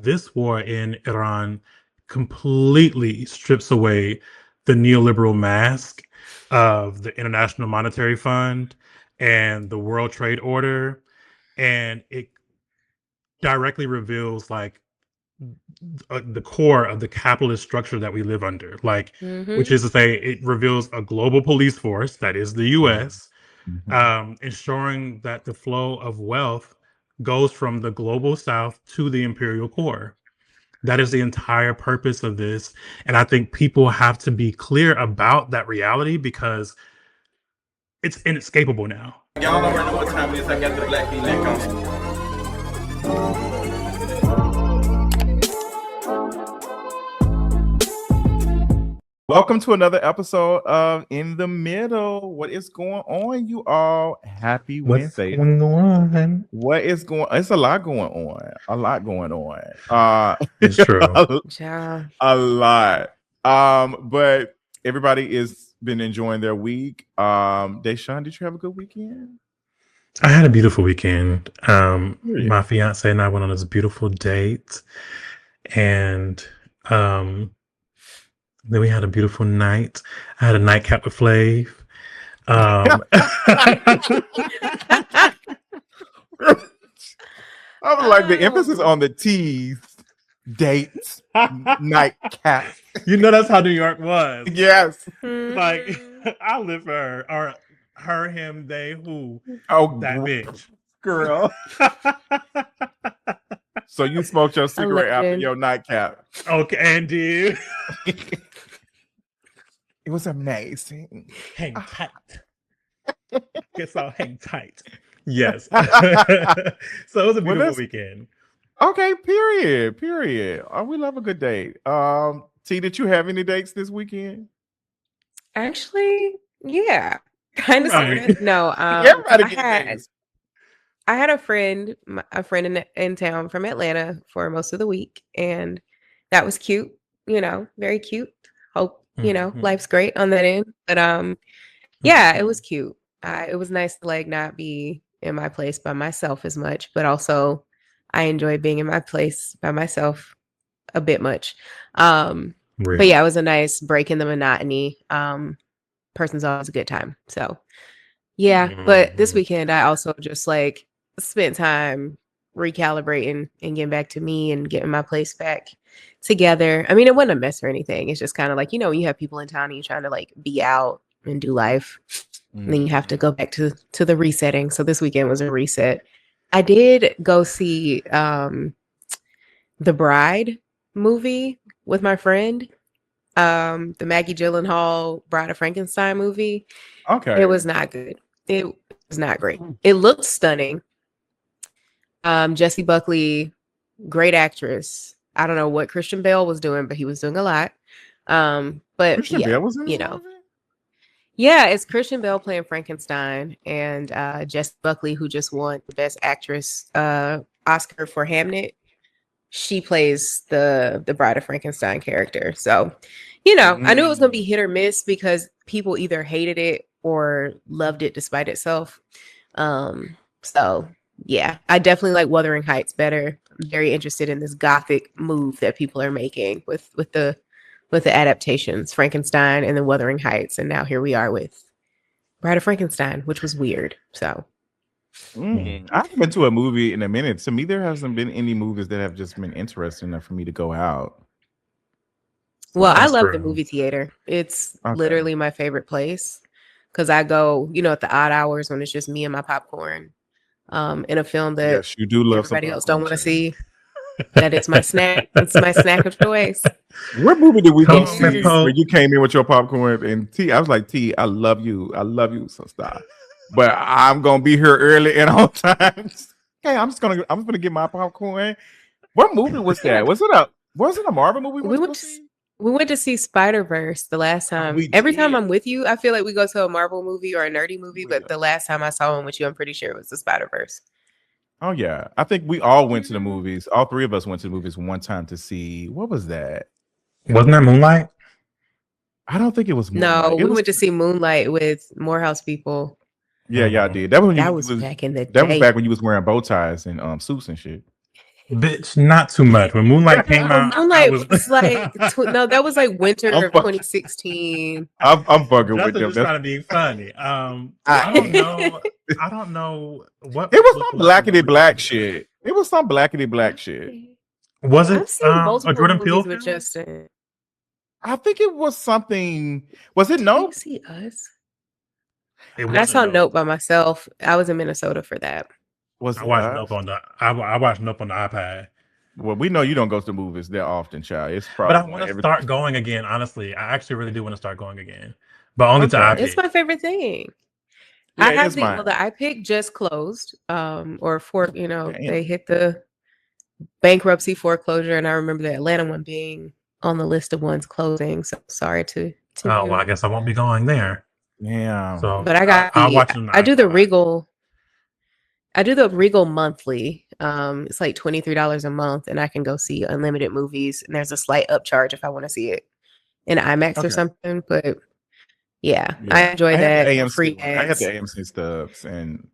this war in Iran completely strips away the neoliberal mask of the International Monetary Fund and the World Trade Order, and it directly reveals like the core of the capitalist structure that we live under, like, which Mm-hmm. is to say, it reveals a global police force that is the U.S., Mhm. ensuring that the flow of wealth goes from the global south to the imperial core. That is the entire purpose of this. And I think people have to be clear about that reality because it's inescapable now. Y'all already know what time it is. I got the black V-neck on. Welcome to another episode of In the Middle. What is going on, you all? Happy What's Wednesday. going on? What is going on? It's a lot going on. A lot going on. It's true. Yeah. a lot. But everybody is been enjoying their week. Deshaun, did you have a good weekend? I had a beautiful weekend. Yeah. My fiance and I went on this beautiful date, and then we had a beautiful night. I had a nightcap with Flav. I was like the emphasis on the T's, dates, nightcap. You know that's how New York was. Yes. Like I live for her, or her, him, they, who. Oh, That bitch. girl. So you smoked your cigarette after legend. your nightcap. Okay, and dude, It was amazing. hang tight. Guess I'll hang tight. Yes. So it was a beautiful that's- weekend. Okay, period. Oh, we love a good date. T, did you have any dates this weekend? Actually, yeah. Kind of. Right. No. Everybody get dates. I had a friend in town from Atlanta for most of the week, and that was cute. Very cute. Hope Mhm. life's great on that end. But yeah, it was cute. It was nice to like not be in my place by myself as much, but also I enjoy being in my place by myself a bit much. But Real. yeah, it was a nice break in the monotony. Person's always a good time. So yeah, but this Mhm. weekend I also just like spent time recalibrating and getting back to me and getting my place back together. I mean, it wasn't a mess or anything. It's just kind of like, you have people in town and you're trying to like be out and do life. And then you have to go back to the resetting. So this weekend was a reset. I did go see The Bride movie with my friend. The Maggie Gyllenhaal Bride of Frankenstein movie. Okay. It was not good. It was not great. It looked stunning. Jessie Buckley, great actress. I don't know what Christian Bale was doing, but he was doing a lot. But Christian yeah, Bale was in this movie? yeah, it's Christian Bale playing Frankenstein and Jessie Buckley, who just won the Best Actress Oscar for Hamnet. She plays the Bride of Frankenstein character. So, I knew it was going to be hit or miss because people either hated it or loved it despite itself. So yeah, I definitely like Wuthering Heights better. I'm very interested in this gothic move that people are making with the adaptations, Frankenstein and then Wuthering Heights, and now here we are with Bride of Frankenstein, which was weird. So I haven't been to a movie in a minute. To me, there hasn't been any movies that have just been interesting enough for me to go out. well, I That's love the true. movie theater. It's Okay. literally my favorite place because I go, at the odd hours when it's just me and my popcorn. In a film that Yes, you do love everybody some else don't popcorn, want to Shannon. see. That it's my snack. It's my snack of choice. What movie did we Come go on, see Miss Poe. where you came in with your popcorn and T? I was like, T, I love you, so stop. But I'm gonna be here early and on time. Hey, I'm gonna get my popcorn. What movie was that? Was it a Marvel movie? We went to see Spider-Verse the last time. we Every time did. I'm with you, I feel like we go to a Marvel movie or a nerdy movie, We but do. the last time I saw one with you, I'm pretty sure it was the Spider-Verse. Oh yeah, I think we all went to the movies. All three of us went to the movies one time to see what was that? Wasn't that Moonlight? I don't think it was No, Moonlight. we went to see Moonlight with Morehouse people. Yeah, I did. That was when That you was back in the that was day. back when you was wearing bow ties and suits and shit. Bitch, not too much. When Moonlight came out, I Moonlight was was like no, that was like winter I'm of fucking- 2016. I'm fucking with Justin them. just trying to be funny. I don't know. I don't know what It was look some like blackity black recently. shit. It was some blackity black shit. Was I've it seen a multiple Jordan movies Peele with film? Justin. I think it was something. Was it Did no? you see Us? It I wasn't saw Nope. Nope by myself. I was in Minnesota for that. Was I it watched us? Nope on the I watched Nope on the iPad. Well, we know you don't go to movies that often, child. It's But I probably want to every. start going again, honestly. I actually really do want to start going again. But only to Okay. It's iPad. my favorite thing. Yeah, I it have is the mine. iPic just closed. Or for Damn. they hit the bankruptcy foreclosure, and I remember the Atlanta one being on the list of ones closing. So sorry to Oh, you. well, I guess I won't be going there. Damn. So But I got I'll watch it on the I do the iPad. Regal. I do the Regal monthly. It's like $23 a month, and I can go see unlimited movies. And there's a slight upcharge if I want to see it in IMAX or Okay. something. But yeah, Yeah. I enjoy had that. the AMC Free one. I had the ads. AMC stubs, and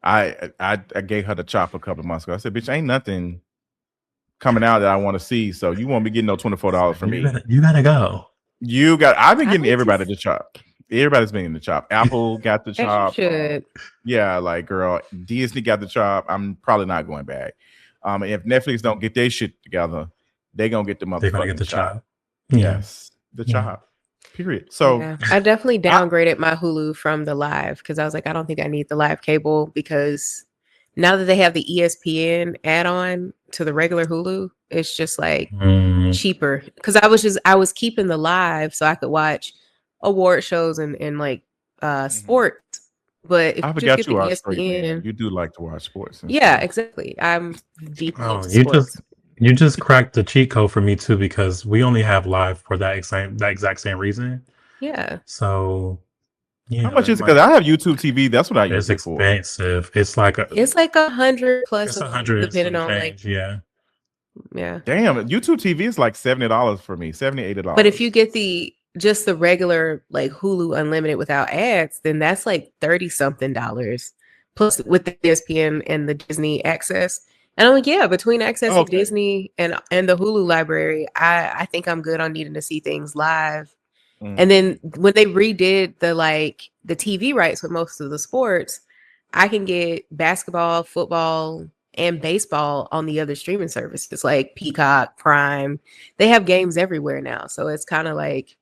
I gave her the chop a couple of months ago. I said, "Bitch, ain't nothing coming out that I want to see, so you won't be getting no $24 from me." You gotta go. I've been I getting like to everybody the chop. Everybody's been getting the chop. Apple got the As you chop. should. Yeah, like girl, Disney got the chop. I'm probably not going back. If Netflix don't get their shit together, they gonna get the They're gonna get motherfucking the chop. chop. Yeah. Yes, the Yeah. chop. Period. So Yeah, I definitely downgraded my Hulu from the live because I was like, I don't think I need the live cable because now that they have the ESPN add-on to the regular Hulu, it's just like cheaper. Because I was keeping the live so I could watch award shows and like sports. But if I you just forgot get you the are a straight man. ESPN, You do like to watch sports. And yeah, stuff. exactly. I'm deeply Oh, into you sports. you just cracked the cheat code for me too because we only have live for that exact same reason. Yeah. So yeah, How much is it? Because I have YouTube TV. That's what I use it's it for. expensive. It's like It's like 100 plus it's a month, 100 depending some on change. Yeah. yeah. Damn, YouTube TV is like $70 for me, $70, $80. But if you get just the regular like Hulu Unlimited without ads, then that's like 30 something dollars. Plus with the ESPN and the Disney access. And I'm like, yeah, between accessing Disney and the Hulu library, I think I'm good on needing to see things live. And then when they redid the TV rights with most of the sports, I can get basketball, football, and baseball on the other streaming services like Peacock, Prime. They have games everywhere now. So it's kind of like,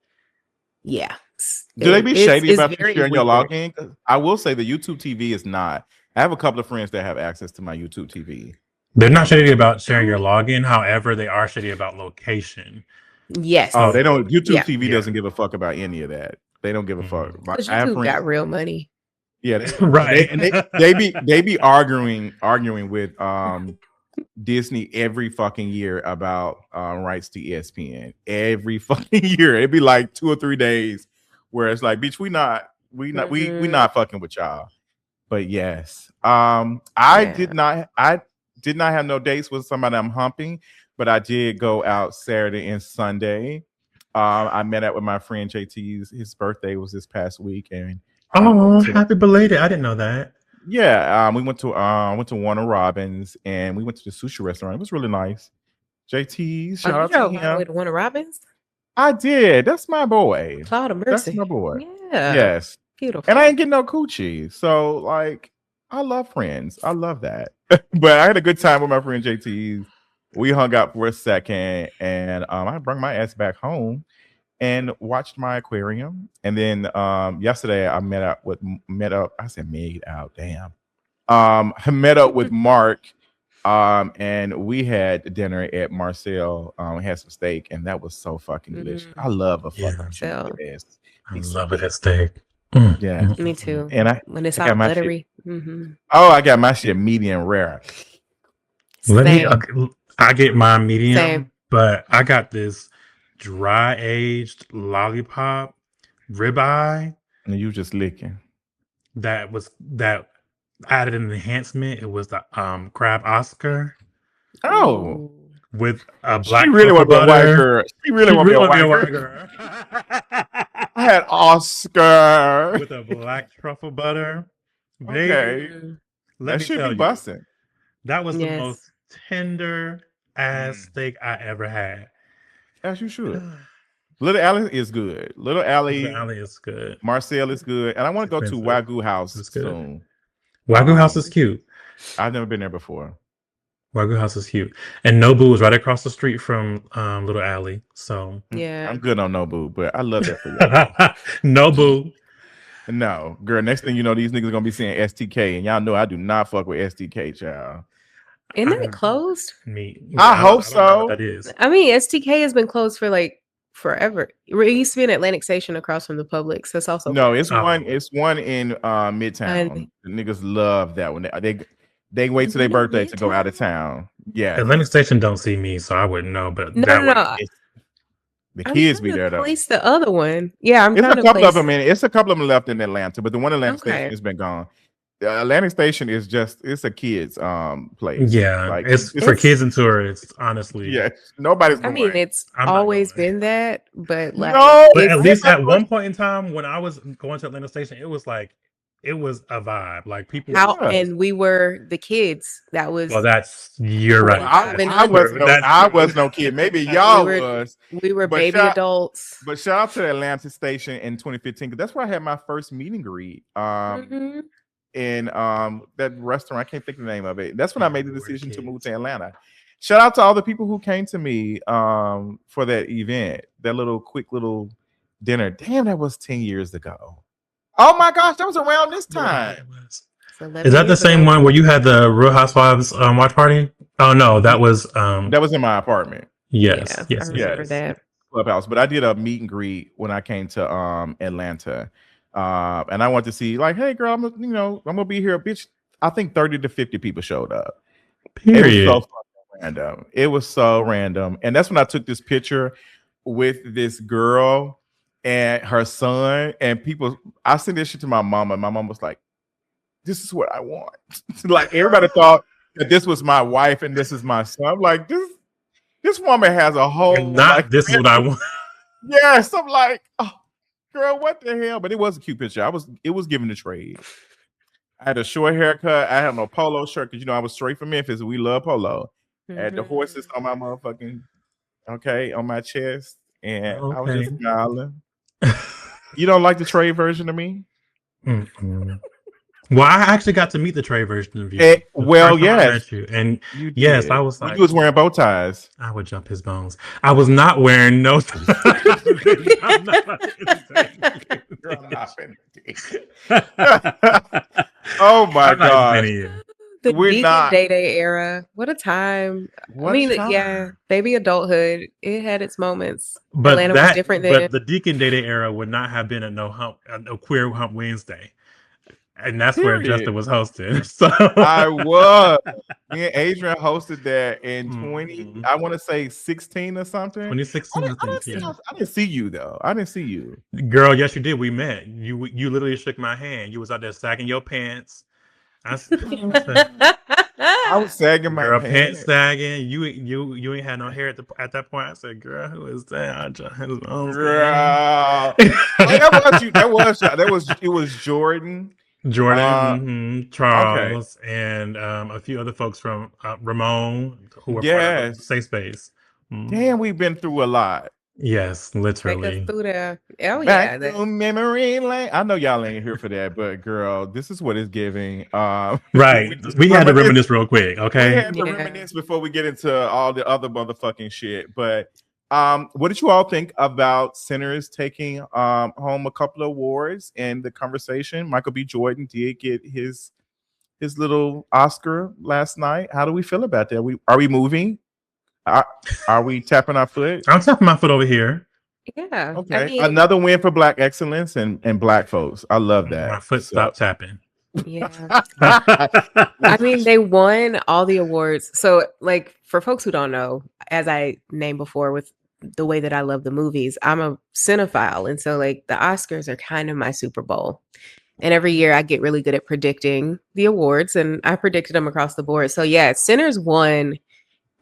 yeah. Do they be shady it's about you very sharing your weird. login? 'Cause I will say the YouTube TV is not. I have a couple of friends that have access to my YouTube TV. They're not shady about sharing your login. However, they are shady about location. Yes. Oh, they don't. YouTube Yeah. TV doesn't give a fuck about any of that. They don't give a fuck. Because I have YouTube friends. got real money. Yeah, Right. They be arguing with Disney every fucking year about rights to ESPN. Every fucking year, it'd be like 2 or 3 days where it's like, bitch, we not fucking with y'all. But yes, I did not have no dates with somebody I'm humping, but I did go out Saturday and Sunday. I met up with my friend JT's. His birthday was this past week, and oh, happy belated! I didn't know that. Yeah, we went to Warner Robins, and we went to the sushi restaurant. It was really nice. JT, shout out to him. With Warner Robins? I did. That's my boy. Cloud of Mercy. That's my boy. Yeah. Yes. Beautiful. And I ain't getting no coochie. So like, I love friends. I love that. But I had a good time with my friend JT. We hung out for a second, and I brought my ass back home and watched my aquarium. And then yesterday I met up. I met up with Mark. And we had dinner at Marcel. We had some steak, and that was so fucking delicious. I love a fucking cheese. I love it at steak. Yeah, me too. And when it's all buttery. Oh, I got my shit medium rare. I get my medium, Same. but I got this dry aged lollipop ribeye. And you just licking. That added an enhancement. It was the crab Oscar. Oh, with a black. She really want to be a white girl. She really want to be a white girl. I had Oscar with a black truffle butter. Okay, Let that me should tell be you, busting. that was the most tender ass steak I ever had. As you should. Little Alley is good. Little Alley, The alley is good. Marcel is good, and I want to go to Expensive. Wagyu House It's good. soon. Wagyu House is cute. I've never been there before. Wagyu House is cute, and Nobu is right across the street from Little Alley. So Yeah. I'm good on Nobu, but I love that for you. Nobu. No, girl. Next thing you know, these niggas gonna be saying STK, and y'all know I do not fuck with STK, child. Isn't it closed? Me. I hope don't know so. what that is. I mean, STK has been closed for like forever. It used to be in Atlantic Station across from the Publix. That's also No, it's Oh. one. It's one in Midtown. The niggas love that one. They wait till their birthday to go out of town. Yeah, Atlantic Station don't see me, so I wouldn't know. But No, that no, one, no. the I'm kids trying be to there though. Place the other one. Yeah, I'm It's trying a to couple place. of them in. It's a couple of them left in Atlanta, but the one in Atlantic Okay. Station has been gone. The Atlantic Station is just it's a kids place. yeah, Like, it's for kids and tourists. Honestly, Yeah, nobody's I going. mean, it's I'm not always going. been that, but like, No, But it's- at least at one point in time, when I was going to Atlanta Station, it was like it was a vibe. Like people. how Yeah. and we were the kids. That was Well, you're right. I was no kid. Maybe y'all we was. we were but baby shout- adults. But shout out to the Atlanta Station in 2015 because that's where I had my first meet and greet. Mhm. In that restaurant. I can't think of the name of it. That's when I made the decision to move to Atlanta. Shout out to all the people who came to me for that event, that quick little dinner. Damn, that was 10 years ago. Oh my gosh, that was around this time. It's 11 Is that the years same ago. one where you had the Real Housewives watch party? Oh no, that was That was in my apartment. yes, Yeah, yes, I remember yes. that. Clubhouse, but I did a meet and greet when I came to Atlanta. And I wanted to see, like, hey girl, I'm gonna be here, bitch. I think 30 to 50 people showed up. Period. It was so fucking random. It was so random. And that's when I took this picture with this girl and her son. And people, I sent this shit to my mama. My mom was like, this is what I want. Like everybody thought that this was my wife and this is my son. I'm like, this woman has a whole And not this is what I want. Yes, I'm like, oh girl, what the hell? But it was a cute picture. It was given the trade. I had a short haircut. I had no polo shirt because I was straight from Memphis. We love polo. I had the Mhm. horses on my motherfucking on my chest, and I was just Okay. smiling. You don't like the trade version of me? Mm-mm. Well, I actually got to meet the Trey version of you. Well, The first time I yes. met you. And You yes, did. I was When like, you was wearing bow ties. I would jump his bones. I was not wearing no. I'm not- Girl, I'm not finna- Oh my I'm not god. entertaining you. The We're Deacon not- Day era. What a time. What I mean, time? yeah, baby adulthood. It had its moments. But Atlanta was different then. But the Deacon Day Day era would not have been a no queer hump Wednesday, and that's where Period. Justin was hosting. So I was. Me and Adrian hosted that in Mhm. I want to say 16 or something. 2016, I I think. Yeah. didn't see you though. I didn't see you. Girl, yes, you did. We met. You literally shook my hand. You was out there sagging your pants. I said, I was sagging my girl, pants. pants sagging. You ain't had no hair at that point. I said, girl, who is that? I just had his own Girl. That was you. It was Jordan. Jordan, Charles, and a few other folks from Ramon who were part of Yes. the Safe Space. Mhm. Damn, we've been through a lot. Yes, Take us literally. through there. Oh yeah. Back that- to memory lane. I know y'all ain't here for that, but girl, this is what it's giving. Right. We had to reminisce real quick, We okay? had to Yeah. reminisce before we get into all the other motherfucking shit. But what did you all think about Sinners taking home a couple of awards and the conversation? Michael B. Jordan did get his little Oscar last night. How do we feel about that? Are we moving? Are we tapping our foot? I'm tapping my foot over here. Yeah. Okay, I mean, another win for Black excellence and Black folks. I love that. My foot So- stopped tapping. yeah. I mean, they won all the awards. So, like, for folks who don't know, as I named before, with the way that I love the movies, I'm a cinephile. And so, like, the Oscars are kind of my Super Bowl. And every year I get really good at predicting the awards, and I predicted them across the board. So, yeah, Sinners won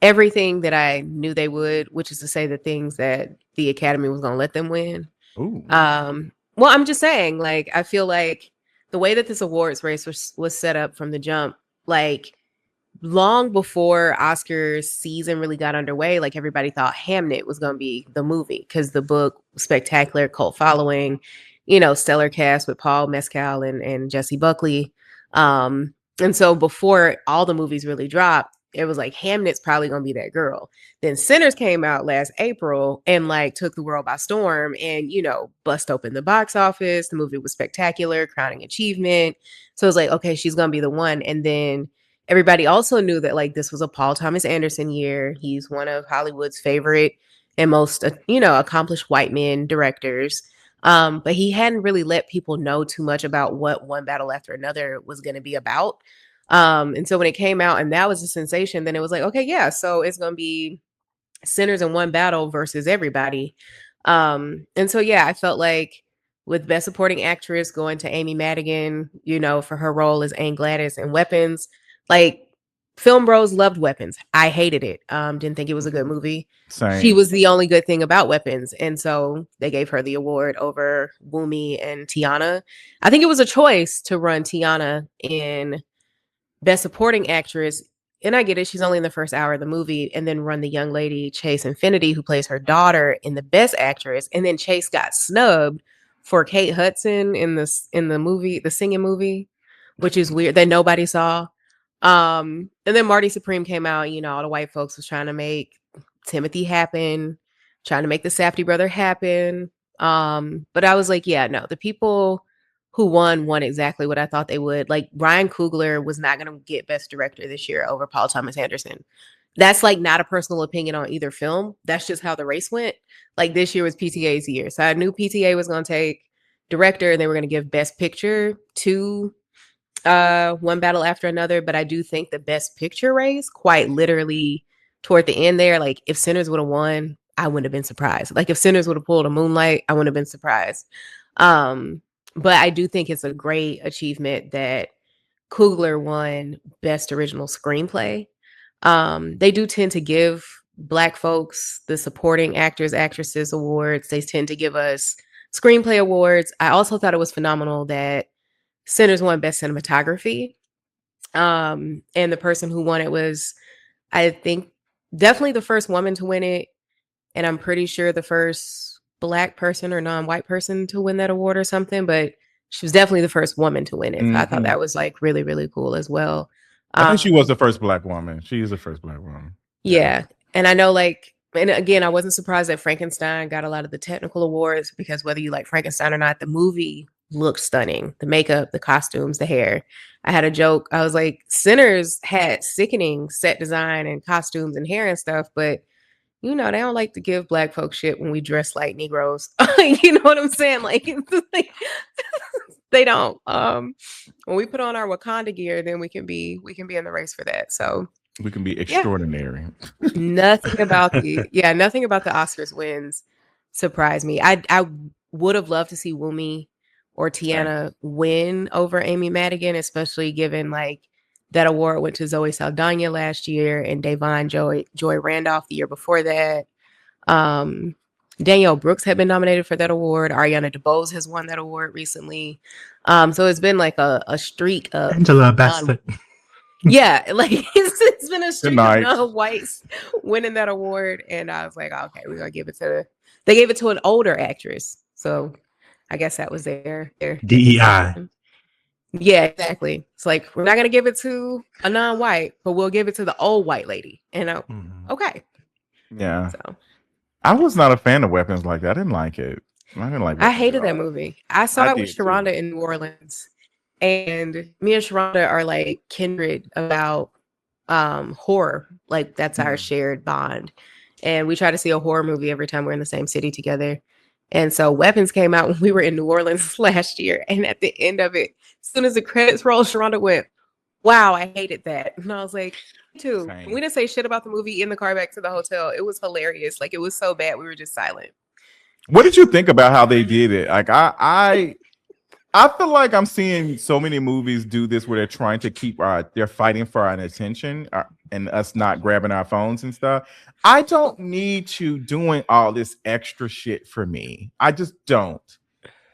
everything that I knew they would, which is to say the things that the Academy was going to let them win. Ooh. Well, I'm just saying, like, I feel like the way that this awards race was set up from the jump, like, long before Oscars season really got underway, like everybody thought Hamnet was going to be the movie because the book, spectacular cult following, stellar cast with Paul Mescal and Jesse Buckley. And so before all the movies really dropped, it was like Hamnet's probably going to be that girl. Then Sinners came out last April and like took the world by storm and, bust open the box office. The movie was spectacular, crowning achievement. So it was like, okay, she's going to be the one. And then everybody also knew that like this was a Paul Thomas Anderson year. He's one of Hollywood's favorite and most, accomplished white men directors. But he hadn't really let people know too much about what One Battle After Another was going to be about. And so when it came out and that was a sensation, then it was like, okay, yeah, so it's going to be Sinners in One Battle versus everybody. And so, yeah, I felt like with Best Supporting Actress going to Amy Madigan, for her role as Aunt Gladys in Weapons, like film bros loved Weapons. I hated it. Didn't think it was a good movie. Same. She was the only good thing about Weapons. And so they gave her the award over Wumi and Tiana. I think it was a choice to run Tiana in Best Supporting Actress. And I get it. She's only in the first hour of the movie. And then run the young lady, Chase Infinity, who plays her daughter in the Best Actress. And then Chase got snubbed for Kate Hudson in the movie, the singing movie, which is weird that nobody saw. And then Marty Supreme came out, all the white folks was trying to make Timothy happen, trying to make the Safdie brother happen. But I was like, yeah, no, the people who won exactly what I thought they would. Like Ryan Coogler was not going to get Best Director this year over Paul Thomas Anderson. That's like not a personal opinion on either film. That's just how the race went. Like this year was PTA's year. So I knew PTA was going to take director and they were going to give Best Picture to One Battle After Another. But I do think the Best Picture race, quite literally toward the end there, like if Sinners would have won, I wouldn't have been surprised. Like if Sinners would have pulled a Moonlight, I wouldn't have been surprised. But I do think it's a great achievement that Coogler won Best Original Screenplay. They do tend to give Black folks the supporting actors, actresses awards. They tend to give us screenplay awards. I also thought it was phenomenal that Sinners won Best Cinematography. And the person who won it was, I think, definitely the first woman to win it. And I'm pretty sure the first Black person or non-white person to win that award or something, but she was definitely the first woman to win it. So I thought that was like really, really cool as well. I think she was the first Black woman. She is the first Black woman. Yeah. And I know like, and again, I wasn't surprised that Frankenstein got a lot of the technical awards because whether you like Frankenstein or not, the movie looked stunning. The makeup, the costumes, the hair. I had a joke. I was like, Sinners had sickening set design and costumes and hair and stuff, but they don't like to give Black folks shit when we dress like Negroes. You know what I'm saying? Like, they don't. When we put on our Wakanda gear, then we can be in the race for that. So we can be extraordinary. Nothing about the Oscars wins surprised me. I would have loved to see Wumi or Tiana win over Amy Madigan, especially given like that award went to Zoe Saldana last year and Davon Joy Randolph the year before that. Danielle Brooks had been nominated for that award. Ariana DeBose has won that award recently. So it's been like a streak of Angela Bassett. Yeah, like it's been a streak of non-whites winning that award. And I was like, okay, we're gonna give it to they gave it to an older actress. So I guess that was their DEI. Yeah, exactly. It's like we're not gonna give it to a non-white, but we'll give it to the old white lady. And okay. Yeah. So I was not a fan of Weapons like that. I didn't like it. I hated that movie. I saw it with Sharonda in New Orleans. And me and Sharonda are like kindred about horror. Like that's our shared bond. And we try to see a horror movie every time we're in the same city together. And so Weapons came out when we were in New Orleans last year. And at the end of it, as soon as the credits rolled, Sharonda went, wow, I hated that. And I was like, me too. We didn't say shit about the movie in the car back to the hotel. It was hilarious. Like it was so bad. We were just silent. What did you think about how they did it? Like I feel like I'm seeing so many movies do this where they're trying to keep they're fighting for our attention and us not grabbing our phones and stuff. I don't need you doing all this extra shit for me. I just don't.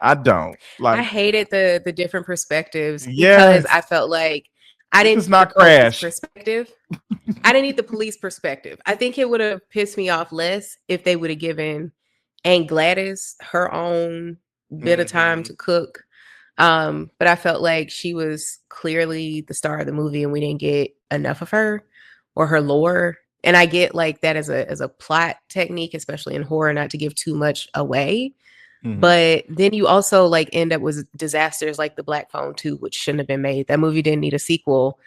I don't. Like I hated the different perspectives because I felt like I This didn't is not need the police Crash. perspective. I didn't need the police perspective. I think it would have pissed me off less if they would have given Aunt Gladys her own bit of time to cook. But I felt like she was clearly the star of the movie and we didn't get enough of her or her lore. And I get like that as a plot technique, especially in horror, not to give too much away. Mhm. But then you also like end up with disasters like The Black Phone 2, which shouldn't have been made. That movie didn't need a sequel.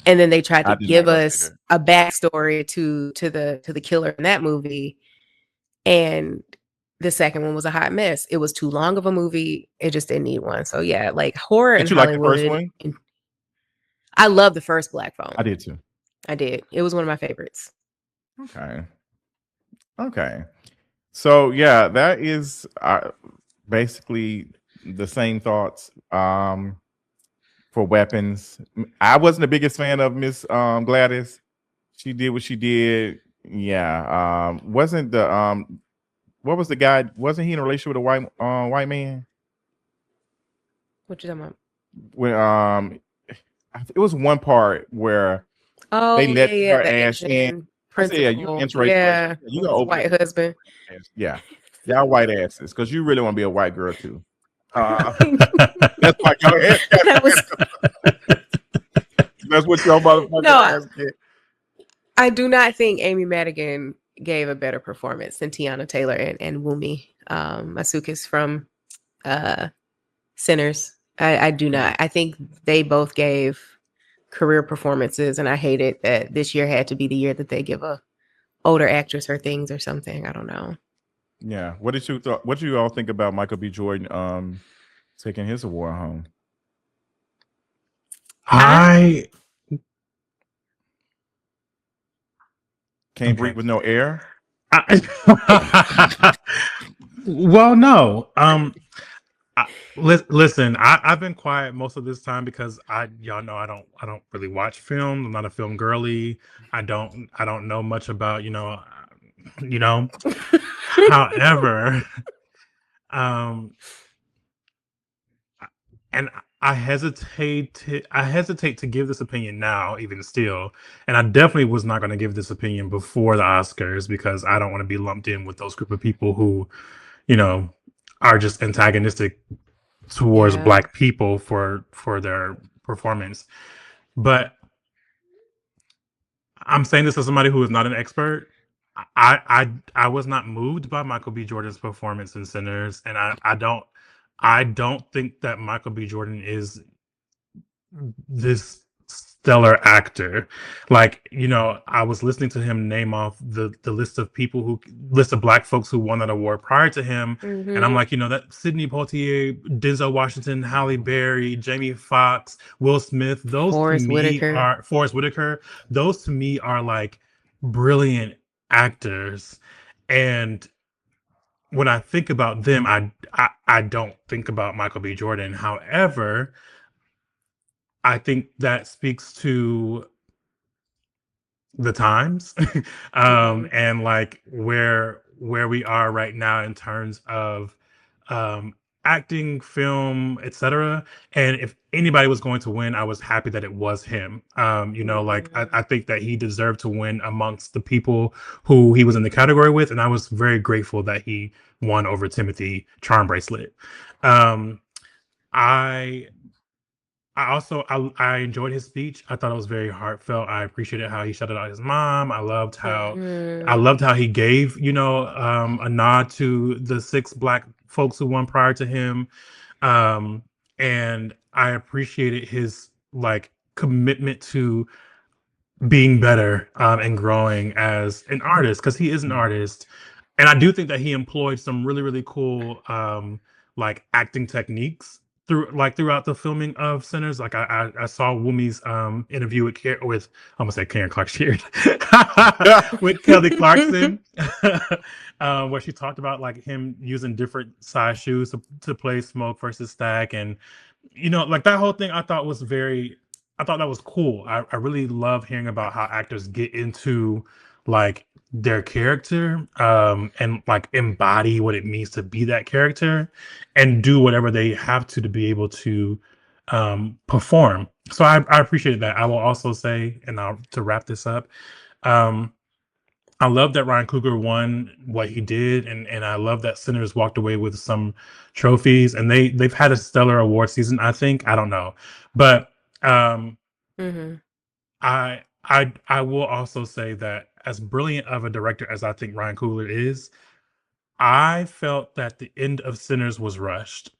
And then they tried I to did give not go see us that. a backstory to the killer in that movie. And the second one was a hot mess. It was too long of a movie. It just didn't need one. So yeah, like horror in Did you like the first Hollywood. one? I love the first Black Phone. I did too. I did. It was one of my favorites. Okay. So yeah, that is basically the same thoughts for weapons. I wasn't the biggest fan of Miss Gladys. She did what she did. Yeah. Wasn't the what was the guy? Wasn't he in a relationship with a white man? What you talking about? When it was one part where Oh, they let yeah, her the ass in. Asian I said, yeah, you principal. interracial. Yeah, You with got his white husband. Yeah, y'all white asses, because you really want to be a white girl too. That's why y'all. That was That's what y'all motherfuckers No, ass get. I do not think Amy Madigan gave a better performance than Tiana Taylor and Wumi Masukis from Sinners. I do not. I think they both gave career performances, and I hated that this year had to be the year that they give a older actress her things or something. I don't know. Yeah. What did you all think about Michael B. Jordan taking his award home? I Can't breathe with no air. Well, no. Listen, I've been quiet most of this time because y'all know I don't really watch film. I'm not a film girly. I don't know much about However, and I hesitate to give this opinion now, even still, and I definitely was not going to give this opinion before the Oscars because I don't want to be lumped in with those group of people who, are just antagonistic towards Black people for their performance. But I'm saying this as somebody who is not an expert. I was not moved by Michael B. Jordan's performance in Sinners, and I don't think that Michael B. Jordan is this stellar actor. Like, I was listening to him name off the list of Black folks who won that award prior to him. Mm-hmm. And I'm like, that Sidney Poitier, Denzel Washington, Halle Berry, Jamie Foxx, Will Smith, those Forrest to me Whitaker. are Forrest Whitaker. Those to me are like brilliant actors. And when I think about them, I don't think about Michael B. Jordan. However, I think that speaks to the times and like where we are right now in terms of acting, film, etc. And if anybody was going to win, I was happy that it was him. Like I think that he deserved to win amongst the people who he was in the category with, and I was very grateful that he won over Timothy Charm Bracelet. I enjoyed his speech. I thought it was very heartfelt. I appreciated how he shouted out his mom. I loved how he gave, a nod to the 6 Black folks who won prior to him. And I appreciated his like commitment to being better and growing as an artist, because he is an artist. And I do think that he employed some really, really cool like acting techniques throughout the filming of Sinners. Like I saw Wumi's interview with I'm gonna say Karen Clark Sheard with Kelly Clarkson, where she talked about like him using different size shoes to play Smoke versus Stack, and like that whole thing I thought that was cool. I really love hearing about how actors get into like their character and like embody what it means to be that character and do whatever they have to be able to perform. So I appreciate that. I will also say, and to wrap this up, um, I love that Ryan Coogler won what he did, and I love that Sinners walked away with some trophies, and they've had a stellar award season. I think, I don't know, but Mhm. I will also say that as brilliant of a director as I think Ryan Coogler is, I felt that the end of Sinners was rushed.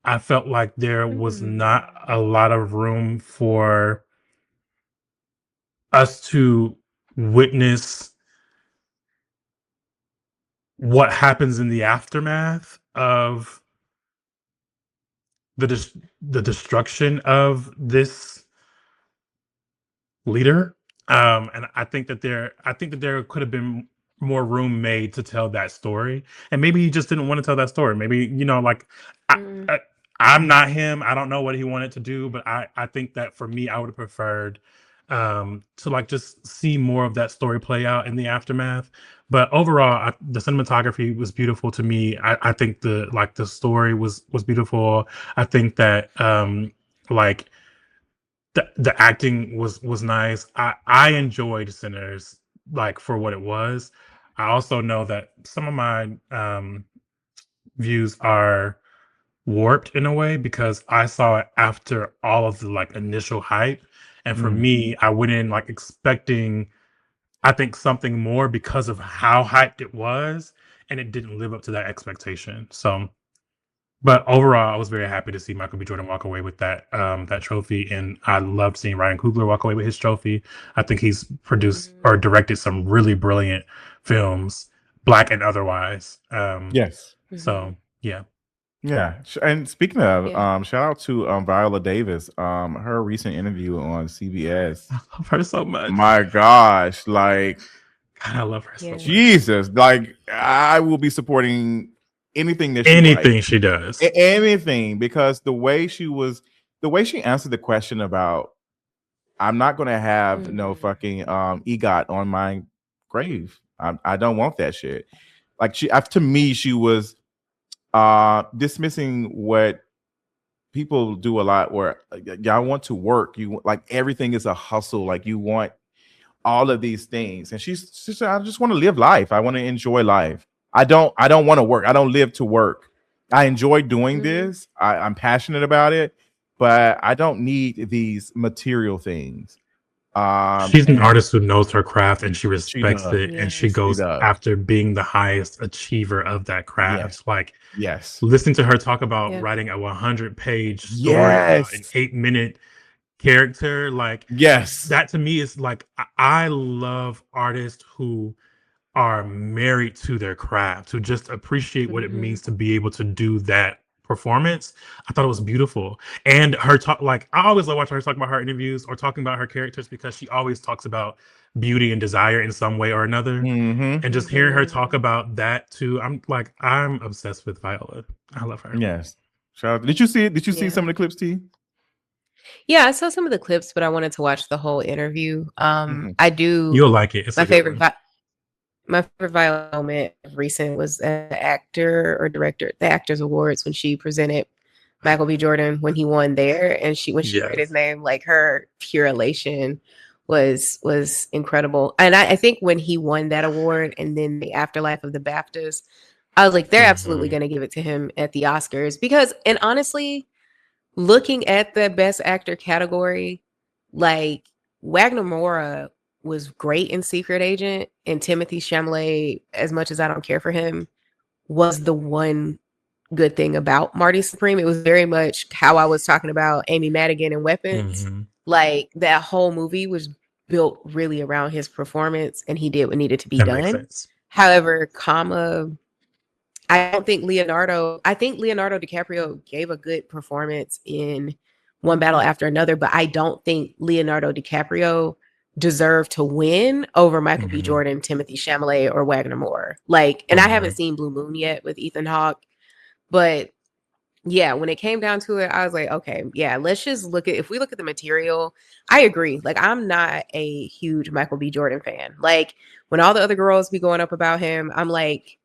I felt like there was not a lot of room for us to witness what happens in the aftermath of the destruction of this leader. And I think that there could have been more room made to tell that story. And maybe he just didn't want to tell that story. Maybe, like I, Mm. I I'm not him. I don't know what he wanted to do, but I think that for me, I would have preferred to like just see more of that story play out in the aftermath. But overall, the cinematography was beautiful to me. I think the story was beautiful. I think that like the acting was nice. I enjoyed Sinners like for what it was. I also know that some of my views are warped in a way because I saw it after all of the like initial hype. And for me, I went in like expecting, I think, something more because of how hyped it was, and it didn't live up to that expectation. So, but overall, I was very happy to see Michael B. Jordan walk away with that trophy, and I loved seeing Ryan Coogler walk away with his trophy. I think he's produced or directed some really brilliant films, black and otherwise. Yes. So yeah, Yeah. And speaking of, Yeah. shout out to Viola Davis. Her recent interview on CBS. I love her so much. My gosh, like God, I love her so Yeah. much. Jesus, like I will be supporting anything that she writes. Anything she does. Anything, because the way she answered the question about I'm not going to have no fucking EGOT on my grave. I don't want that shit. Like to me, she was dismissing what people do a lot, where y'all want to work. You like everything is a hustle. Like you want all of these things, and she said, I just want to live life. I want to enjoy life. I don't want to work. I don't live to work. I enjoy doing this. I'm passionate about it, but I don't need these material things. She's an And artist who knows her craft and she she respects does. it, and she Yes. goes does. after being the highest achiever of that craft. Like Yes. listening to her talk about Yeah. writing a 100-page story about an 8-minute character, like Yes. that to me is like I love artists who are married to their craft, who just appreciate what it means to be able to do that performance. I thought it was beautiful. And her talk, like I always love watching her talk about her interviews or talking about her characters because she always talks about beauty and desire in some way or another. Mm-hmm. And just hearing her talk about that too, I'm obsessed with Viola. I love her. Yes. Shout out. Did you see it? Did you see Yeah. some of the clips, T? Yeah, I saw some of the clips, but I wanted to watch the whole interview. I do. You'll like it. It's My a good favorite one. my favorite Viola moment of recent was an actor or director, the Actors Awards, when she presented Michael B. Jordan when he won there, and when she read his name, like her pure elation was incredible. And I think when he won that award, and then the afterlife of the BAFTAs, I was like, they're absolutely going to give it to him at the Oscars because, and honestly, looking at the Best Actor category, like Wagner Moura was great in Secret Agent, and Timothy Chalamet, as much as I don't care for him, was the one good thing about Marty Supreme. It was very much how I was talking about Amy Madigan and Weapons. Like that whole movie was built really around his performance, and he did what needed to be That makes done. sense. However, I think Leonardo DiCaprio gave a good performance in One Battle After Another, but I don't think Leonardo DiCaprio deserved to win over Michael B. Jordan, Timothy Chalamet, or Wagner Moore. Like, and I haven't seen Blue Moon yet with Ethan Hawke, but yeah, when it came down to it, I was like, okay, yeah, let's just if we look at the material, I agree. Like, I'm not a huge Michael B. Jordan fan. Like, when all the other girls be going up about him, I'm like,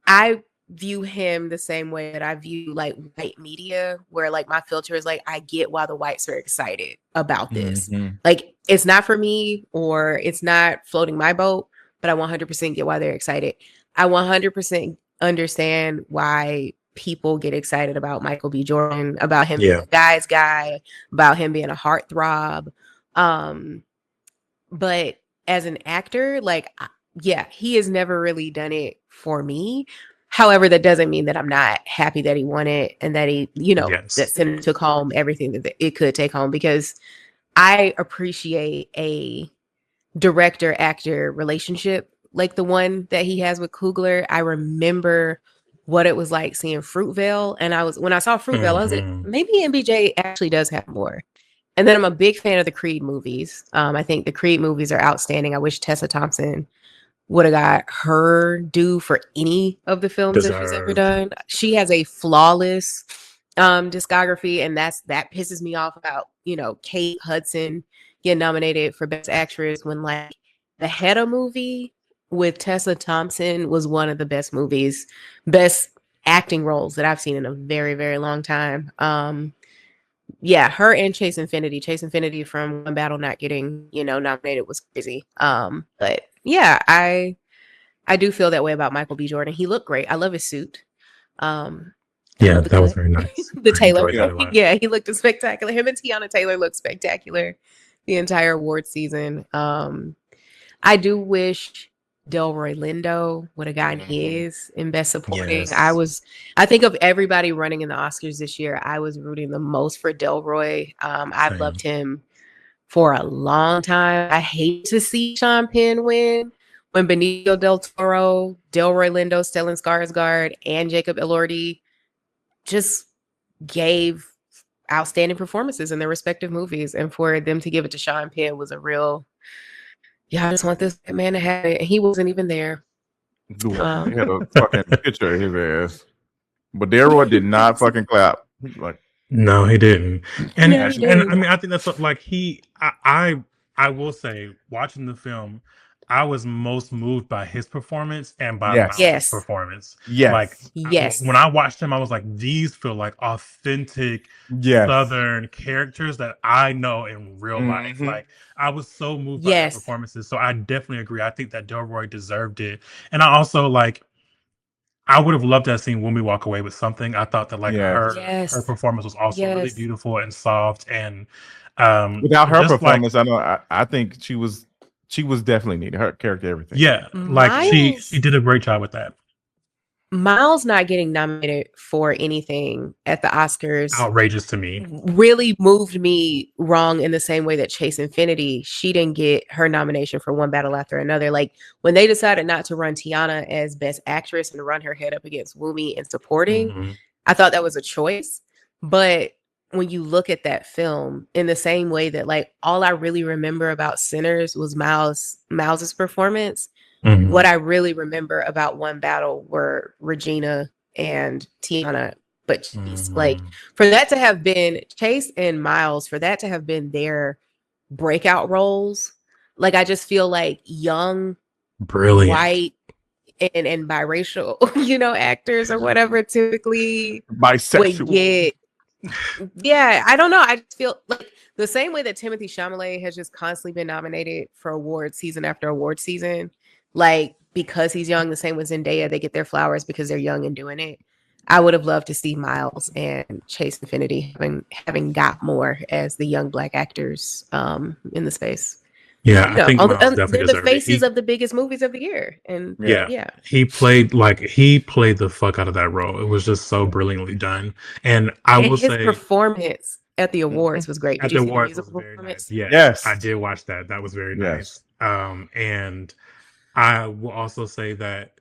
I view him the same way that I view like white media, where like my filter is like, I get why the whites are excited about this. Mhm. Like, it's not for me or it's not floating my boat, but I 100% get why they're excited. I 100% understand why people get excited about Michael B. Jordan, about him being a guy's guy, about him being a heartthrob. But as an actor, like, yeah, he has never really done it for me. However, that doesn't mean that I'm not happy that he won it and that he, Yes. that Cinema took home everything that it could take home, because I appreciate a director actor relationship like the one that he has with Coogler. I remember what it was like seeing Fruitvale, and when I saw Fruitvale, I was like, maybe MBJ actually does have more. And then I'm a big fan of the Creed movies. I think the Creed movies are outstanding. I wish Tessa Thompson would have got her due for any of the films that she's ever done. She has a flawless discography, and that pisses me off about, Kate Hudson getting nominated for Best Actress when like the Hedda movie with Tessa Thompson was one of the best acting roles that I've seen in a very, very long time. Yeah, her and Chase Infinity. Chase Infinity from One Battle not getting, nominated was crazy. But yeah, I do feel that way about Michael B. Jordan. He looked great. I love his suit. Yeah, that was very nice. The Taylor. Yeah, he looked spectacular. Him and Tiana Taylor looked spectacular the entire award season. I do wish Delroy Lindo would have gotten his in Best Supporting. Yes. I think of everybody running in the Oscars this year, I was rooting the most for Delroy. I've Same. loved him for a long time. I hate to see Sean Penn win when Benicio del Toro, Delroy Lindo, Stellan Skarsgård, and Jacob Elordi just gave outstanding performances in their respective movies. And for them to give it to Sean Penn was a real, I just want this man to have it. And he wasn't even there. He had a fucking picture of his ass. But Delroy did not fucking clap. Like, no, he didn't. And No, he didn't. I mean, I think that's what, like, I will say, watching the film, I was most moved by his performance and by Miles' performance. Yes. Like, when I watched him, I was like, these feel like authentic Southern characters that I know in real life. Like, I was so moved by their performances. So I definitely agree. I think that Delroy deserved it. And I also, like, I would have loved to have seen When We Walk Away with something. I thought that, like, her performance was also really beautiful and soft. And without her performance, like, I think she was definitely needed. Her character, everything. Yeah, like she did a great job with that. Miles not getting nominated for anything at the Oscars, outrageous to me, really moved me wrong in the same way that Chase Infinity, she didn't get her nomination for One Battle After Another. Like, when they decided not to run Tiana as Best Actress and run her head up against Wumi in supporting, I thought that was a choice. But when you look at that film, in the same way that, like, all I really remember about Sinners was Miles's performance, what I really remember about One Battle were Regina and Tiana. But like, for that to have been Chase and Miles, for that to have been their breakout roles, like, I just feel like young, brilliant, white, and biracial, actors or whatever typically bisexual would get. Yeah, I don't know. I just feel like the same way that Timothée Chalamet has just constantly been nominated for awards season after award season, like, because he's young, the same with Zendaya, they get their flowers because they're young and doing it. I would have loved to see Miles and Chase Infinity having got more as the young Black actors in the space. Yeah, I think Miles definitely they're the faces of the biggest movies of the year, and he played the fuck out of that role. It was just so brilliantly done, and his performance at the awards was great. At the awards was very nice. Yes, I did watch that. That was very nice. And I will also say that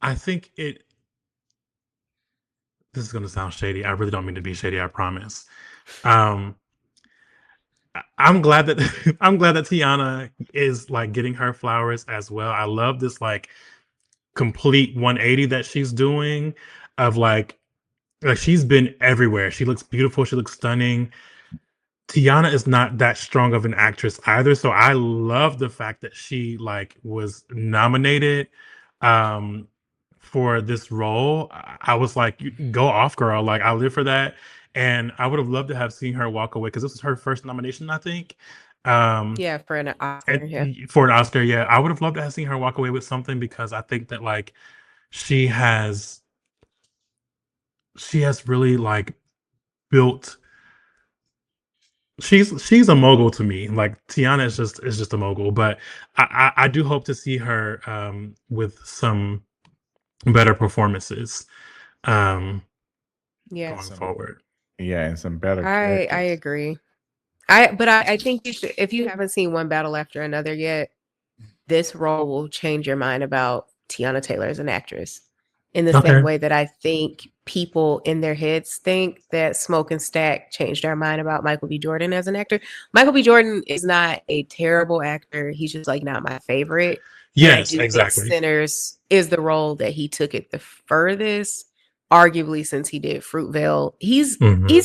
I think this is going to sound shady. I really don't mean to be shady. I promise. I'm glad that Tiana is, like, getting her flowers as well. I love this, like, complete 180 that she's doing of like she's been everywhere. She looks beautiful. She looks stunning. Tiana is not that strong of an actress either. So I love the fact that she, like, was nominated for this role, I was like, go off, girl. Like, I live for that. And I would have loved to have seen her walk away because this was her first nomination, I think. Yeah, for an Oscar. Yeah. For an Oscar, yeah. I would have loved to have seen her walk away with something because I think that like she has really like built she's a mogul to me. Like Tiana is just a mogul, but I do hope to see her with some better performances Yeah. going forward. Yeah, and some better I characters. agree. I think you should, if you haven't seen One Battle After Another yet, this role will change your mind about Tiana Taylor as an actress. In the Okay. same way that I think people in their heads think that Smoke and Stack changed our mind about Michael B. Jordan as an actor. Michael B. Jordan is not a terrible actor. He's just like not my favorite. And I Yes, do think exactly. Sinners is the role that he took it the furthest, arguably since he did Fruitvale. He's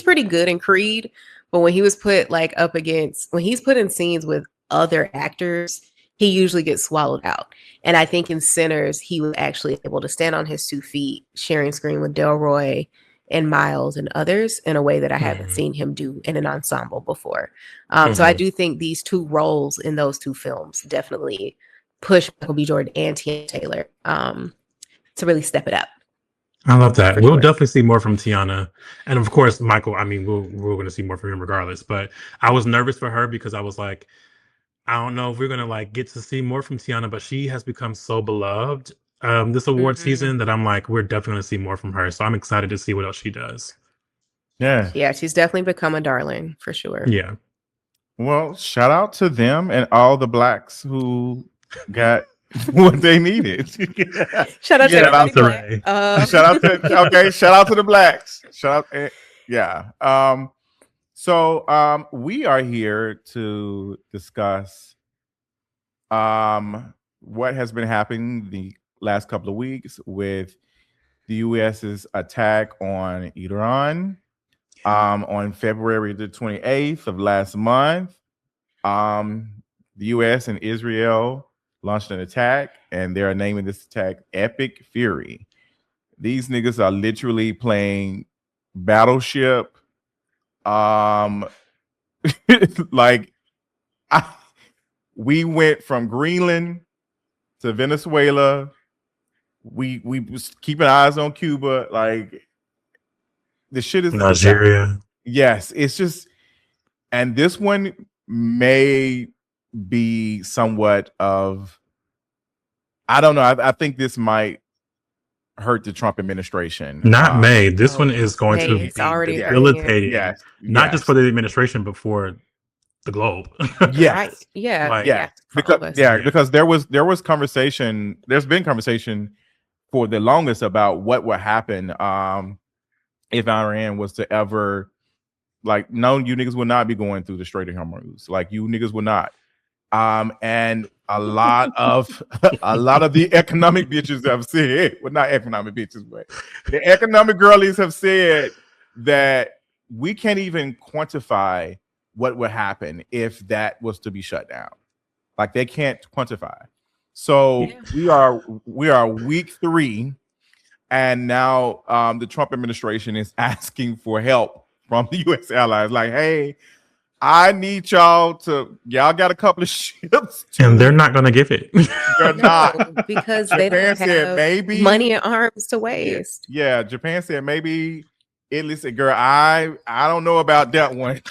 pretty good in Creed, but when he was put like up against, when he's put in scenes with other actors, he usually gets swallowed out. And I think in Sinners, he was actually able to stand on his 2 feet, sharing screen with Delroy and Miles and others in a way that I haven't seen him do in an ensemble before. So I do think these 2 roles in those 2 films definitely push Michael B. Jordan and Tiana Taylor to really step it up. I love that. For We'll sure. definitely see more from Tiana, and of course Michael. I mean, we're going to see more from him regardless. But I was nervous for her because I was like, I don't know if we're gonna like get to see more from Tiana, but she has become so beloved this award season that I'm like, we're definitely gonna see more from her. So I'm excited to see what else she does. Yeah. Yeah, she's definitely become a darling for sure. Yeah. Well, shout out to them and all the blacks who got what they needed. Shout out to Shout out everybody to black. Ray. Shout out to shout out to the blacks. Shout out, yeah. So we are here to discuss what has been happening the last couple of weeks with the US's attack on Iran on February the 28th of last month. The US and Israel launched an attack, and they're naming this attack Epic Fury. These niggas are literally playing Battleship. Like we went from Greenland to Venezuela. We was keeping eyes on Cuba. Like the shit is Nigeria. Yes, it's just, and this one may be somewhat of, I don't know. I think this might hurt the Trump administration. Not May. This one is going May to is be already debilitating. Yes, Not just for the administration, but for the globe. yes, Right. Yeah. Like, yeah. For all of Because us. because there was conversation. There's been conversation for the longest about what would happen if Iran was to ever, like, no, you niggas would not be going through the Strait of Hormuz. Like, you niggas would not. And a lot of the economic bitches have said, well, not economic bitches, but the economic girlies have said that we can't even quantify what would happen if that was to be shut down. Like, they can't quantify. So we are week 3, and now the Trump administration is asking for help from the U.S. allies. Like, hey, I need y'all got a couple of ships, and they're not going to give it. They're not, because they don't have maybe money and arms to waste. Yeah, Japan said maybe. Italy said, "Girl, I don't know about that one."